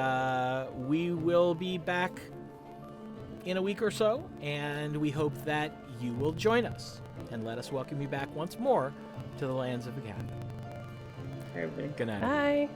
we will be back in a week or so, and we hope that you will join us and let us welcome you back once more to the lands of Aecathan. Everybody. Good night. Bye.